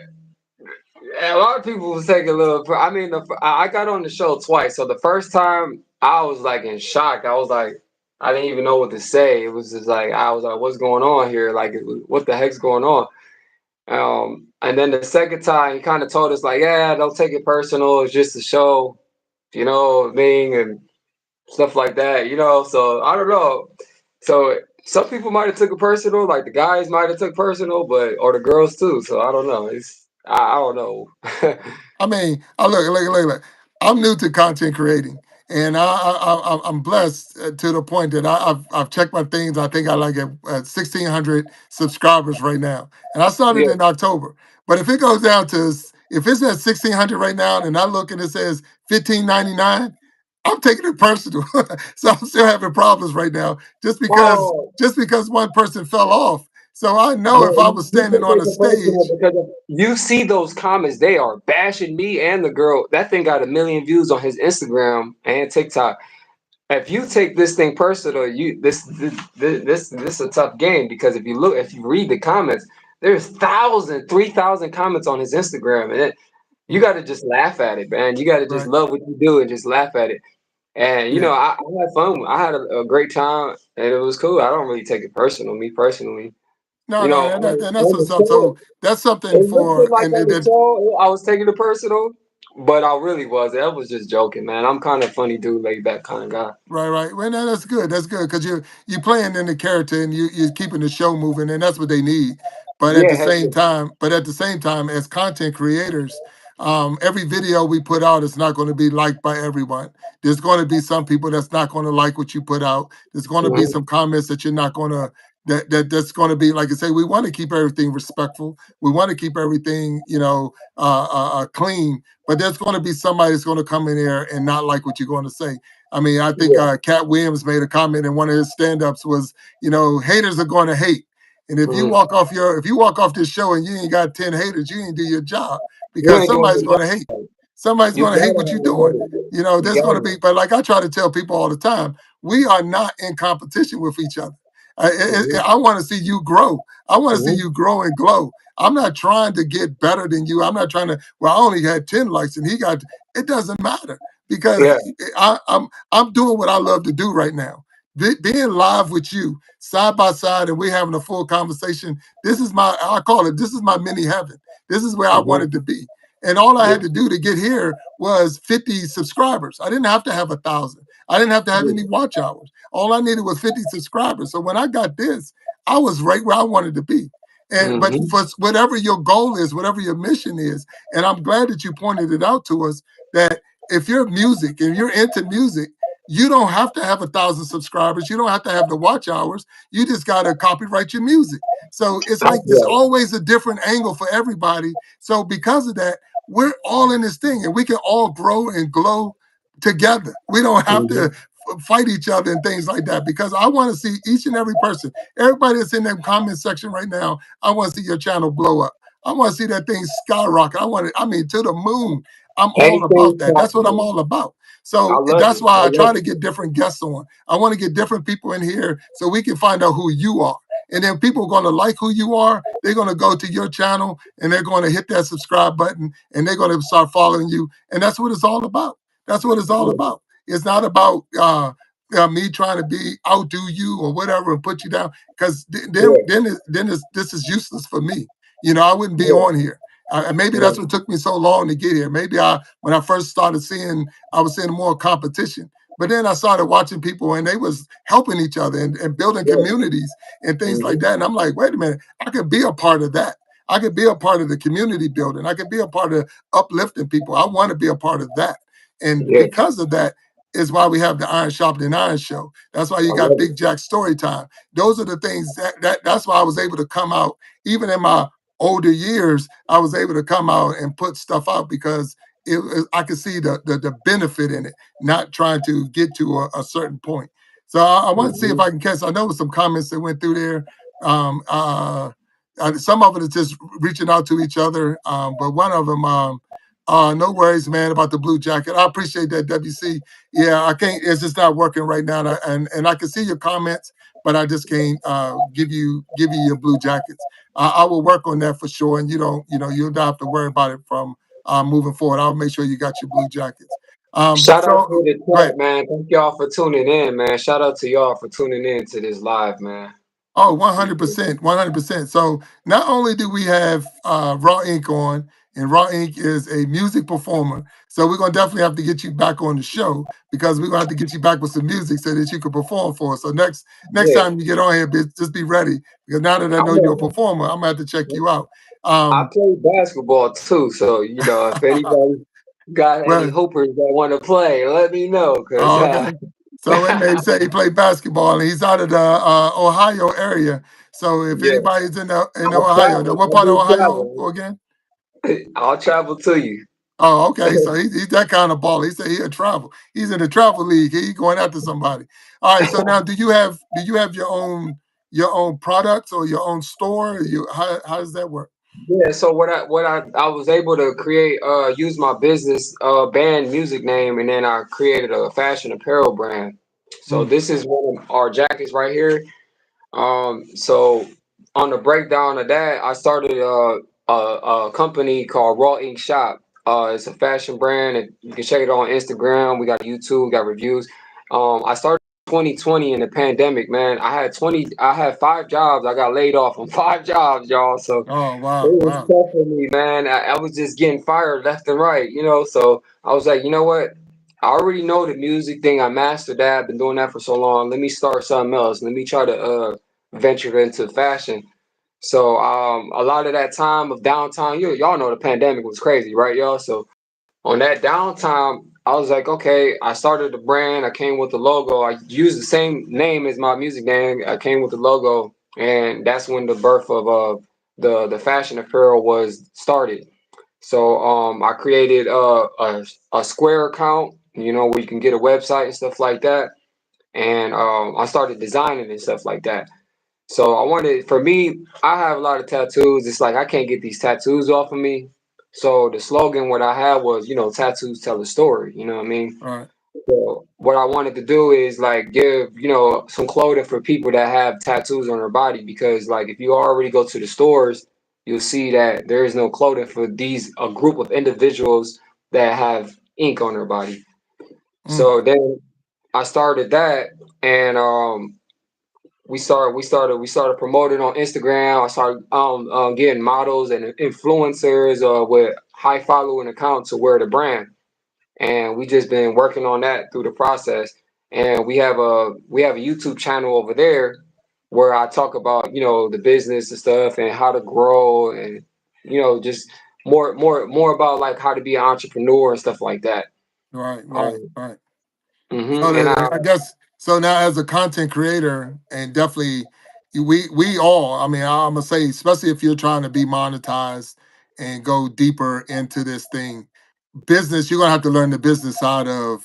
a lot of people was taking a little. I mean, I got on the show twice. So the first time I was like in shock. I was like, I didn't even know what to say. It was just like I was like, what's going on here? Like, what the heck's going on? And then the second time, he kind of told us like, yeah, don't take it personal. It's just a show, thing and stuff like that. So I don't know. So some people might have took it personal, like the guys might have took personal, but or the girls too. So I don't know. I don't know. I mean, look. I'm new to content creating, and I'm blessed to the point that I've checked my things. I think I like at 1,600 subscribers right now, and I started Yeah. in October. But if it goes down to if it's at 1,600 right now, and I look and it says 1,599, I'm taking it personal. So I'm still having problems right now, just because Oh, just because one person fell off. So I know no, if I was you standing can on take a it personal stage. because you see those comments. They are bashing me and the girl. That thing got 1 million views on his Instagram and TikTok. If you take this thing personal, this a tough game because if you read the comments, there's 3,000 comments on his Instagram, and you got to just laugh at it, man. You got to just Right. love what you do and just laugh at it. And Yeah. I had fun. I had a great time, and it was cool. I don't really take it personal, me personally. No, no, and that's On the what's up. show, So that's something it looked for like and on the that. show I was taking it personal, but I really wasn't. I was just joking, man. I'm kind of funny dude, laid back kind of guy. Right, right. Well, no, that's good. That's good because you're playing in the character and you're keeping the show moving, and that's what they need. Yeah, heck yeah. But at the same time, as content creators, every video we put out is not going to be liked by everyone. There's going to be some people that's not going to like what you put out. There's going to be Mhm. some comments that you're not going to that's going to be like I say. We want to keep everything respectful. We want to keep everything clean. But there's going to be somebody that's going to come in here and not like what you're going to say. I mean, I think Yeah. Cat Williams made a comment in one of his stand-ups was, haters are going to hate. And Mhm. if you walk off this show and you ain't got 10 haters, you ain't do your job You because ain't doing somebody's your going to hate. job. Somebody's You going to hate gotta what have you're a doing. motive. You There's going to gotta. be, but like I try to tell people all the time, we are not in competition with each other. Mhm. I want to see you grow. I want to see Mhm. you grow and glow. I'm not trying to get better than you. I'm not trying to. Well, I only had 10 likes and he got. It doesn't matter because Yeah. I'm doing what I love to do right now. Being live with you side by side and we're having a full conversation. I call it. This is my mini heaven. This is where I Mhm. wanted to be. And all I Yeah. had to do to get here was 50 subscribers. I didn't have to have 1,000. I didn't have to have Yeah. any watch hours. All I needed was 50 subscribers. So when I got this, I was right where I wanted to be. And but Mhm. for whatever your goal is, whatever your mission is, and I'm glad that you pointed it out to us that if you're music and you're into music, you don't have to have 1,000 subscribers. You don't have to have the watch hours. You just got to copyright your music. So it's like there's Yeah. always a different angle for everybody. So because of that, we're all in this thing and we can all grow and glow together. We don't have to Mhm. fight each other and things like that because I want to see each and every person, everybody that's in that comment section right now, I want to see your channel blow up. I want to see that thing skyrocket. I mean, to the moon. I'm all about Anything that. That's what I'm possible. all about. I So love that's it. I why I love try to it. get different guests on. I want to get different people in here so we can find out who you are. And then people are going to like who you are. They're going to go to your channel and they're going to hit that subscribe button and they're going to start following you. And that's what it's all about. That's what it's all Yeah. about. It's not about me trying to be outdo you or whatever and put you down because Yeah. this is useless for me. I wouldn't be Yeah. on here. Maybe Yeah. that's what took me so long to get here. Maybe when I first started I was seeing more competition. But then I started watching people and they was helping each other and building Yeah. communities and things like Mhm. that. And I'm like, wait a minute, I could be a part of that. I could be a part of the community building. I could be a part of uplifting people. I want to be a part of that. And Yeah. because of that is why we have the Iron Sharpening Iron Show. That's why you I got love Big it. Jack Story Time. Those are the things that's why I was able to come out even in my older years. I was able to come out and put stuff out because I could see the benefit in it, not trying to get to a certain point. So I want to see if Mhm. I can catch. I know some comments that went through there. Um, uh, some of it is just reaching out to each other, but one of them, no worries, man, about the blue jacket. I appreciate that, WC. Yeah, I can't. It's just not working right now, and I can see your comments, but I just can't give you your blue jackets. I will work on that for sure, and you don't have to worry about it from moving forward. I'll make sure you got your blue jackets. Shout out to So the go ahead. chat, man. Thank y'all for tuning in, man. Shout out to y'all for tuning in to this live, man. Oh, Appreciate it. 100%, 100%. So not only do we have Raw Ink on, and Raw Ink is a music performer, so we're gonna definitely have to get you back on the show because we're gonna have to get you back with some music so that you can perform for us. So next Yeah. time you get on here, just be ready because now that I know I'm you're a a, performer, I'm gonna have to check you out. I Um, play basketball too, so if anybody got any well, hoopers that want to play, let me know, cause oh, okay. So wait a minute, he said he played basketball and he's out of the Ohio area. So if yeah, anybody's in I'll Ohio, now travel. what I part of do Ohio travel. again? I'll travel to you. Oh, okay. So he's that kind of baller. He said he'll travel. He's in the travel league. He going after somebody. All right. So now, do you have your own products or your own store? How does that work? Yeah, so what I was able to create use my business band music name, and then I created a fashion apparel brand. So Mm, this is one of our jackets right here. So on the breakdown of that, I started a company called Raw Ink Shop. It's a fashion brand, and you can check it on Instagram. We got YouTube, we got reviews. I started 2020 in the pandemic, man. I had 5 jobs. I got laid off on 5 jobs, y'all. So Oh, it wow, was wow. tough for me, man. I was just getting fired left and right, you know. So I was like, you know what? I already know the music thing. I mastered that. I've been doing that for so long. Let me start something else. Let me try to venture into fashion. So a lot of that time of downtime, y'all know the pandemic was crazy, right, y'all? So on that downtime, I was like, okay, I started the brand. I came with the logo. I used the same name as my music name. I came with the logo, and that's when the birth of the fashion apparel was started. So I created a Square account, you know, where you can get a website and stuff like that. And I started designing and stuff like that. So for me, I have a lot of tattoos. It's like I can't get these tattoos off of me. So the slogan what I had was, you know, tattoos tell a story. You know what I mean? All right. So what I wanted to do is like give, you know, some clothing for people that have tattoos on their body, because like if you already go to the stores, you'll see that there is no clothing for a group of individuals that have ink on their body. Mm, So then I started that, and we started promoting on Instagram. I started getting models and influencers with high following accounts to wear the brand, and we just been working on that through the process. And we have a YouTube channel over there where I talk about, you know, the business and stuff and how to grow, and you know, just more about like how to be an entrepreneur and stuff like that. right, right, Um, right. So and I guess so now as a content creator, and definitely we all, I mean, I'm gonna say, especially if you're trying to be monetized and go deeper into this thing, business, you're gonna have to learn the business side of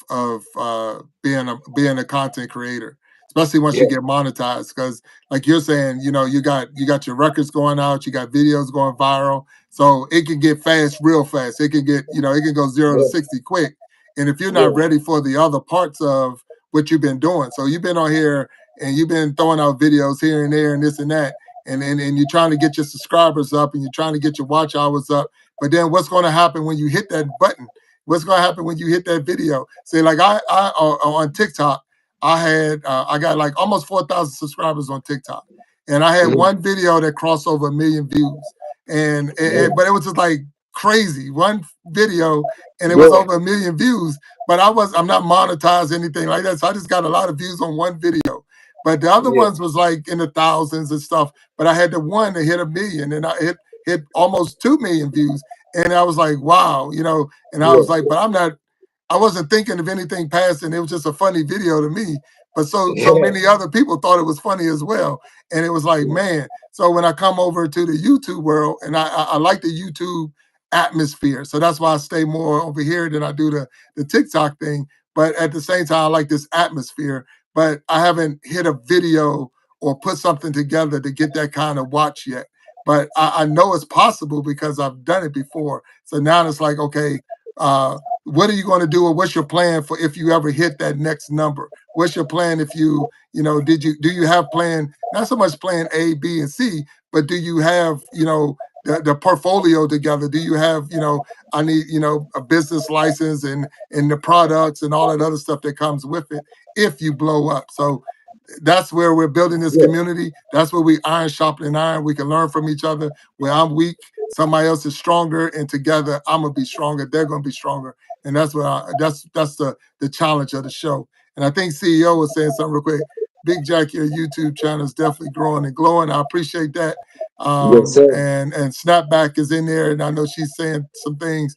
being a content creator, especially once yeah, you get monetized. Because like you're saying, you know, you got your records going out, you got videos going viral, so it can get fast real fast. It can get, you know, it can go 0 to 60 quick. And if you're not yeah, ready for the other parts of what you've been doing, so you've been on here and you've been throwing out videos here and there and this and that, and you're trying to get your subscribers up and you're trying to get your watch hours up. But then what's going to happen when you hit that button? What's going to happen when you hit that video? Say like on TikTok, I got like almost 4,000 subscribers on TikTok, and I had mhm, one video that crossed over 1 million views, and but it was just like crazy one video, and it was yeah, over 1 million views. But I'm not monetized anything like that, so I just got a lot of views on one video. But the other yeah, ones was like in the thousands and stuff. But I had the one that hit 1 million, and I hit almost 2 million views, and I was like, wow, you know. And I yeah, was like, but I wasn't thinking of anything past, and it was just a funny video to me. But so yeah, many other people thought it was funny as well, and it was like, man. So when I come over to the YouTube world, and I like the YouTube atmosphere, so that's why I stay more over here than I do the TikTok thing. But at the same time, I like this atmosphere. But I haven't hit a video or put something together to get that kind of watch yet. But I know it's possible because I've done it before. So now it's like, okay, what are you going to do, or what's your plan for if you ever hit that next number? What's your plan if you know, do you have plan, not so much plan A, B, and C, but do you have, you know, the portfolio together? Do you have, you know, I need, you know, a business license and the products and all that other stuff that comes with it if you blow up? So that's where we're building this yeah, community. That's where we iron sharpening iron. We can learn from each other. Where I'm weak, somebody else is stronger, and together I'm gonna be stronger. They're gonna be stronger, and that's the challenge of the show. And I think CEO was saying something real quick. Big Jack, your YouTube channel is definitely growing and glowing. I appreciate that. yes, sir. And Snapback is in there, and I know she's saying some things.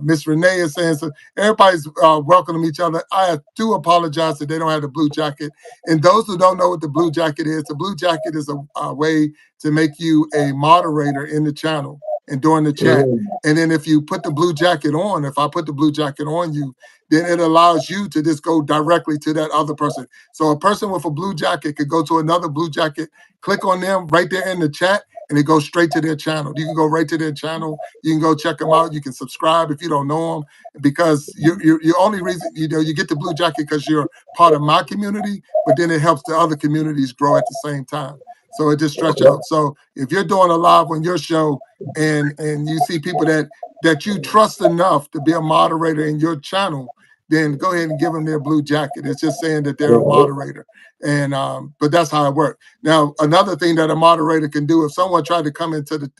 Miss Renee is saying so. Everybody's welcoming each other. I do apologize that they don't have the blue jacket. And those who don't know what the blue jacket is, the blue jacket is a way to make you a moderator in the channel and during the chat. Mhm. And then if you put the blue jacket on, if I put the blue jacket on you, then it allows you to just go directly to that other person. So a person with a blue jacket could go to another blue jacket, click on them right there in the chat, and it goes straight to their channel. You can go right to their channel. You can go check them out. You can subscribe if you don't know them, because you only reason, you know, you get the blue jacket because you're part of my community, but then it helps the other communities grow at the same time. So it just stretch Okay. out. So if you're doing a live on your show and you see people that that you trust enough to be a moderator in your channel, then go ahead and give them their blue jacket. It's just saying that they're a moderator. And but that's how it works. Now, another thing that a moderator can do, if someone tried to come into the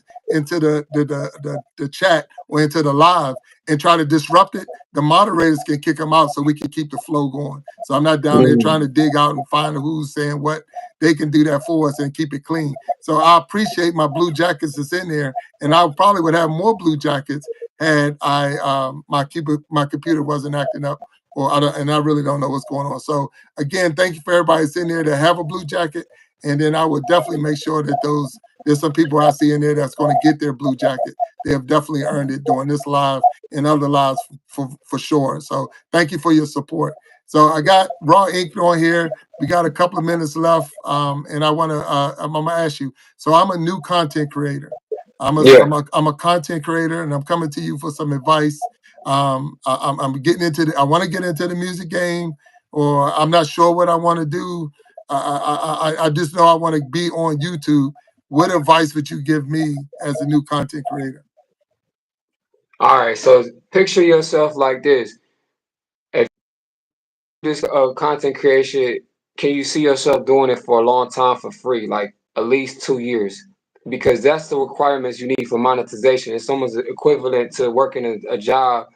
chat or into the live and try to disrupt it, the moderators can kick them out so we can keep the flow going. So I'm not down there trying to dig out and find who's saying what. They can do that for us and keep it clean. So I appreciate my blue jackets that's in there, and I probably would have more blue jackets had my computer wasn't acting up, and I really don't know what's going on. So again, thank you for everybody that's in there to have a blue jacket, and then I would definitely make sure that there's some people I see in there that's going to get their blue jacket. They have definitely earned it during this live and other lives for sure. So thank you for your support. So I got Raw Ink on here. We got a couple of minutes left, and I'm gonna ask you. So I'm a new content creator. I'm a content creator, and I'm coming to you for some advice. I'm getting into I want to get into the music game, or I'm not sure what I want to do. I just know I want to be on YouTube. What advice would you give me as a new content creator? All right, so picture yourself like this. If this content creation, can you see yourself doing it for a long time for free, like at least 2 years? Because that's the requirements you need for monetization. It's almost equivalent to working a job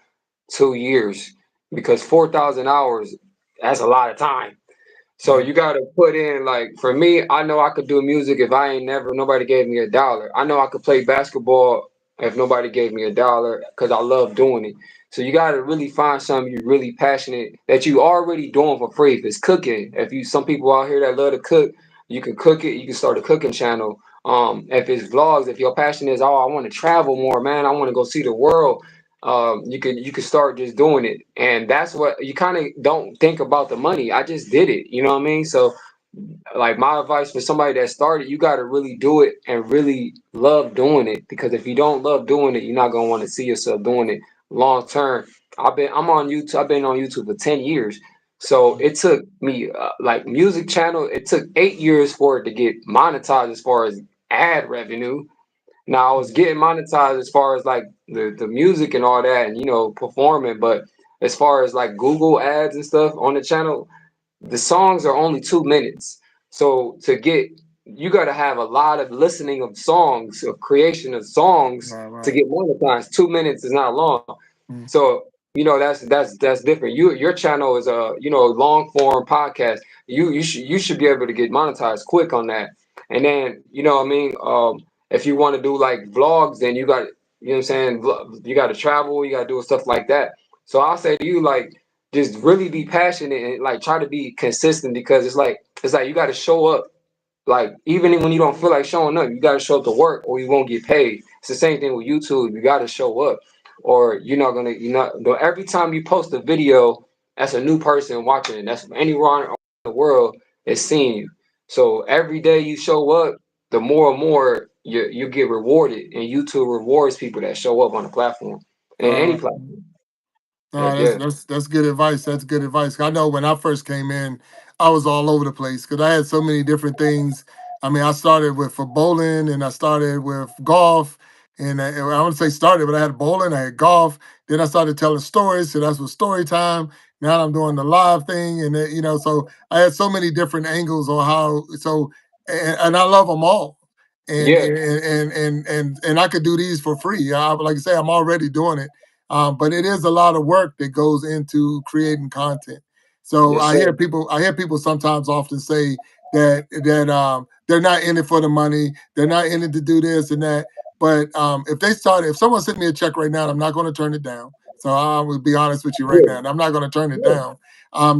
2 years, because 4,000 hours, that's a lot of time. So you got to put in, like, for me, I know I could do music if nobody gave me $1. I know I could play basketball if nobody gave me $1, because I love doing it. So you got to really find something you're really passionate that you already doing for free. If it's cooking, some people out here that love to cook, you can cook it. You can start a cooking channel. If it's vlogs, if your passion is, oh, I want to travel more, man, I want to go see the world. You could start just doing it, and that's what you kind of don't think about the money. I just did it, you know what I mean? So, like, my advice for somebody that started, you got to really do it and really love doing it, because if you don't love doing it, you're not gonna want to see yourself doing it long term. I'm on YouTube. I've been on YouTube for 10 years. So it took me, like, music channel, it took 8 years for it to get monetized as far as ad revenue. Now I was getting monetized as far as like the music and all that, and performing, but as far as like Google ads and stuff on the channel, the songs are only 2 minutes. So you got to have a lot of listening of songs, of creation of songs to get monetized. 2 minutes is not long. So that's different. Your channel is a long form podcast. You should be able to get monetized quick on that. And then what I mean. If you want to do like vlogs, then you know what I'm saying. You got to travel. You got to do stuff like that. So I'll say to you, like, just really be passionate and like try to be consistent, because it's like you got to show up. Like, even when you don't feel like showing up, you got to show up to work, or you won't get paid. It's the same thing with YouTube. You got to show up, or every time you post a video, that's a new person watching it. That's anywhere in the world is seeing you. So every day you show up, the more and more you get rewarded, and YouTube rewards people that show up on the platform, and any Right. platform. Oh, Yeah. that's good advice. That's good advice. I know when I first came in, I was all over the place because I had so many different things. I mean, I started with for bowling, and I started with golf, and I wouldn't say started, but I had bowling, I had golf. Then I started telling stories, so that's what story time. Now I'm doing the live thing, and so I had so many different angles on how. So, and I love them all. Yeah. And I could do these for free. Like I say, I'm already doing it, but it is a lot of work that goes into creating content. So Yes, sir. I hear people sometimes often say that they're not in it for the money, they're not in it to do this and that. But if someone sent me a check right now, I'm not going to turn it down. So I will be honest with you right Yeah. now, and I'm not going to turn it down.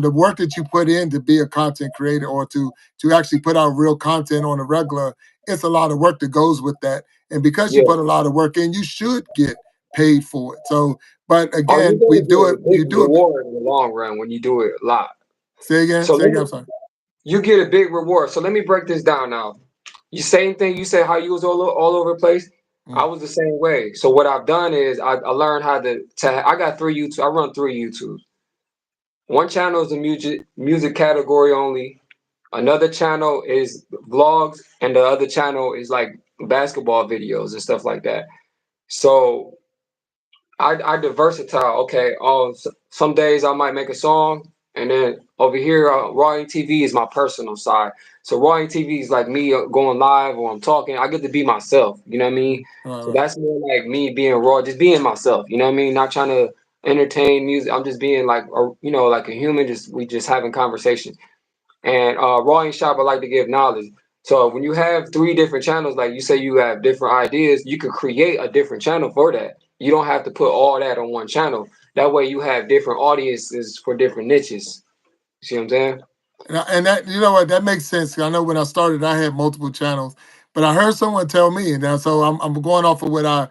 The work that you put in to be a content creator, or to actually put out real content on a regular, it's a lot of work that goes with that. And because you Yeah. put a lot of work in, you should get paid for it. So, but Oh, you're again, we gonna do get it. a You big do it. reward in the long run when you do it a lot. Say again. So Say again. I'm sorry. you get a big reward. So let me break this down now. You same thing. You said how you was all over the place. I Mm, was the same way. So what I've done is I learned how to. I got 3 YouTube. I run 3 YouTubes. One channel is the music category only. Another channel is vlogs, and the other channel is like basketball videos and stuff like that. So I diversitile. Okay, some days I might make a song, and then over here, Raw TV is my personal side. So Raw TV is like me going live or I'm talking. I get to be myself. You know what I mean? Right, So right. that's more like me being raw, just being myself. You know what I mean? Not trying to entertain music. I'm just being like, like a human. Just we just having conversation. And Raw and Shop, I like to give knowledge. So when you have three different channels, like you say you have different ideas, you could create a different channel for that. You don't have to put all that on one channel. That way you have different audiences for different niches. You see what I'm saying? And that, you know what, that makes sense. I know when I started, I had multiple channels, but I heard someone tell me, and so I'm going off of what I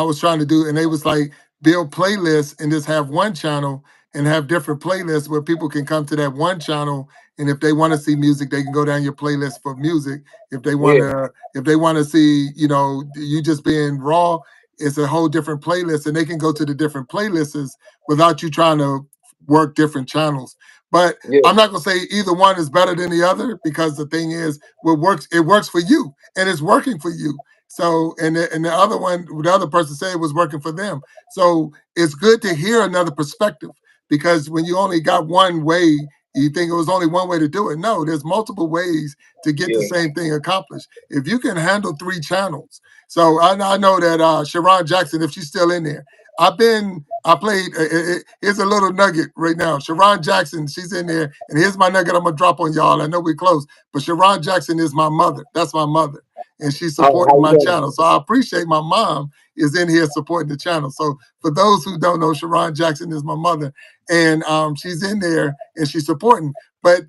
was trying to do, and they was like build playlists and just have one channel and have different playlists where people can come to that one channel, and if they want to see music, they can go down your playlist for music. Yeah, If they want to see, you just being raw, it's a whole different playlist, and they can go to the different playlists without you trying to work different channels. But yeah, I'm not gonna say either one is better than the other because the thing is, it works for you and it's working for you. So and the other one, the other person said it was working for them. So it's good to hear another perspective because when you only got one way, you think it was only one way to do it. No, there's multiple ways to get the yeah, same thing accomplished. If you can handle three channels, so I know that Sharon Jackson, if she's still in there, I played. Here's a little nugget right now. Sharon Jackson, she's in there, and here's my nugget. I'm gonna drop on y'all. I know we're close, but Sharon Jackson is my mother. That's my mother, and she's how supporting you my doing? channel. So I appreciate my mom is in here supporting the channel. So for those who don't know, Sharon Jackson is my mother, and she's in there and she's supporting. But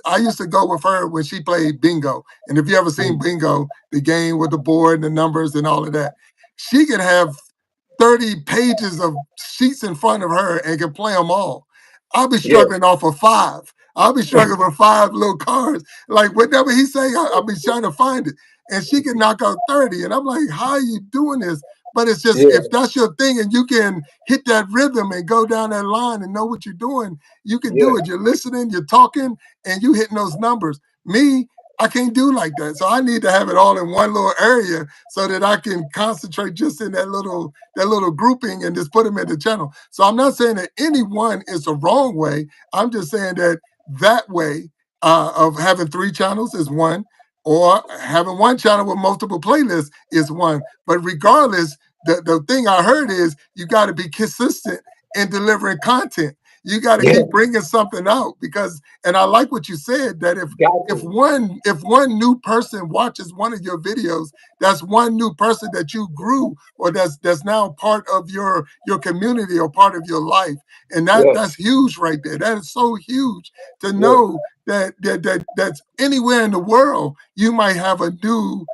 I used to go with her when she played bingo. And if you ever seen bingo, the game with the board and the numbers and all of that, she could have 30 pages of sheets in front of her and can play them all. I'll be Yeah, struggling off of five. I'll be struggling with five little cards. Like whatever he say, I'll be trying to find it. And she can knock out 30. And I'm like, how are you doing this? But it's just yeah, if that's your thing and you can hit that rhythm and go down that line and know what you're doing, you can yeah, do it. You're listening, you're talking, and you hitting those numbers. Me, I can't do like that. So I need to have it all in one little area so that I can concentrate just in that little grouping and just put them in the channel. So I'm not saying that any one is a wrong way. I'm just saying that way of having three channels is one, or having one channel with multiple playlists is one. But regardless, the thing I heard is you got to be consistent in delivering content. You got to yeah. keep bringing something out because, and I like what you said that Got if to. one new person watches one of your videos, that's one new person that you grew or that's now part of your community or part of your life, and Yeah, that's huge right there. That is so huge to yeah. know that's anywhere in the world you might have a new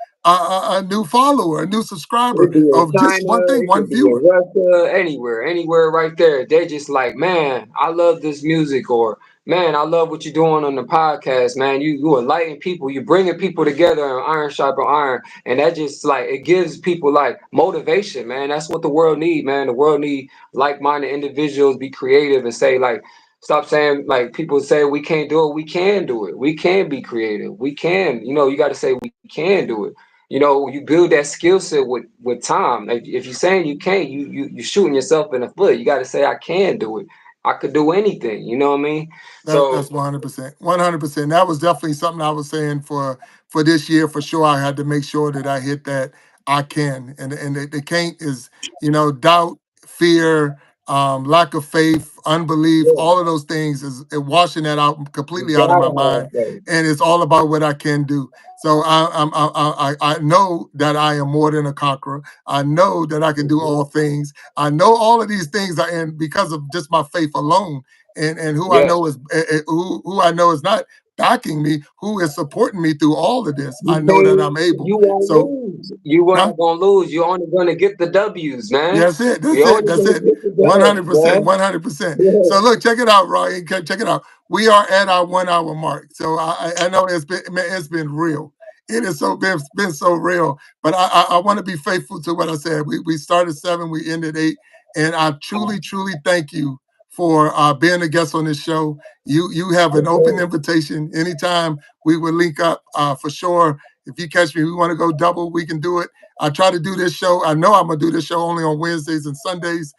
follower, a new It subscriber could be in of just China, one thing, it one could be in viewer. Russia, anywhere right there. They just like, man, I love this music, or man, I love what you're doing on the podcast, man. You enlighten people, you bringing people together and iron sharpen iron, and that just like it gives people like motivation, man. That's what the world need, man. The world need like-minded individuals, be creative and say like. Stop saying like people say we can't do it. We can do it. We can be creative. We can. You got to say we can do it. You build that skill set with time. If you're saying you can't, you shooting yourself in the foot. You got to say I can do it. I could do anything. You know what I mean? That's So 100%. 100%. That was definitely something I was saying for this year for sure. I had to make sure that I hit that I can. And the can't is, doubt, fear, lack of faith, unbelief, yeah, all of those things is washing that out you completely out of gotta my have mind. faith. And it's all about what I can do. So I know that I am more than a conqueror. I know that I can do Mhm. all things. I know all of these things are in because of just my faith alone and who I Yeah, know is who I know is not backing me, who is supporting me through all of this. you I know that can't. I'm able. You won't So, lose. You huh? weren't gonna lose. You're only gonna get the W's, man. That's it. That's You're it. only That's gonna it. get the dubs, 100%. man. 100%. Yeah, So look, check it out, Roy. Check it out. We are at our 1 hour mark. So I know it's been real. It has been so real. But I want to be faithful to what I said. We started 7, we ended 8, and I truly thank you for being a guest on this show. You have an open okay. invitation anytime we will link up for sure. If you catch me, we want to go double, we can do it. I try to do this show. I know I'm gonna do this show only on Wednesdays and Sundays,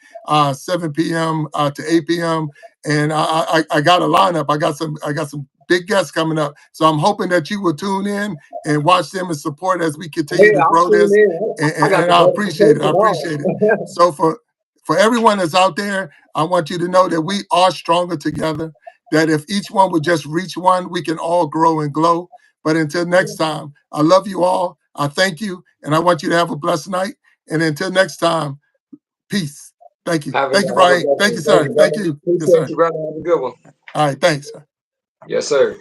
7 p.m. To 8 p.m. And I got a lineup. I got some big guests coming up. So I'm hoping that you will tune in and watch them and support as we continue Yeah, to I'm grow tuning this. in. I got And the I appreciate it. I notification appreciate it. on. So for everyone that's out there, I want you to know that we are stronger together. That if each one would just reach one, we can all grow and glow. But until next time, I love you all. I thank you, and I want you to have a blessed night. And until next time, peace. Thank you. Have a Thank you, blessed Ryan. Thank one. you, Thank sir. you, Thank brother. you. Yes, Appreciate sir. you, brother. Have a good one. All right. Thanks, sir. Yes, sir.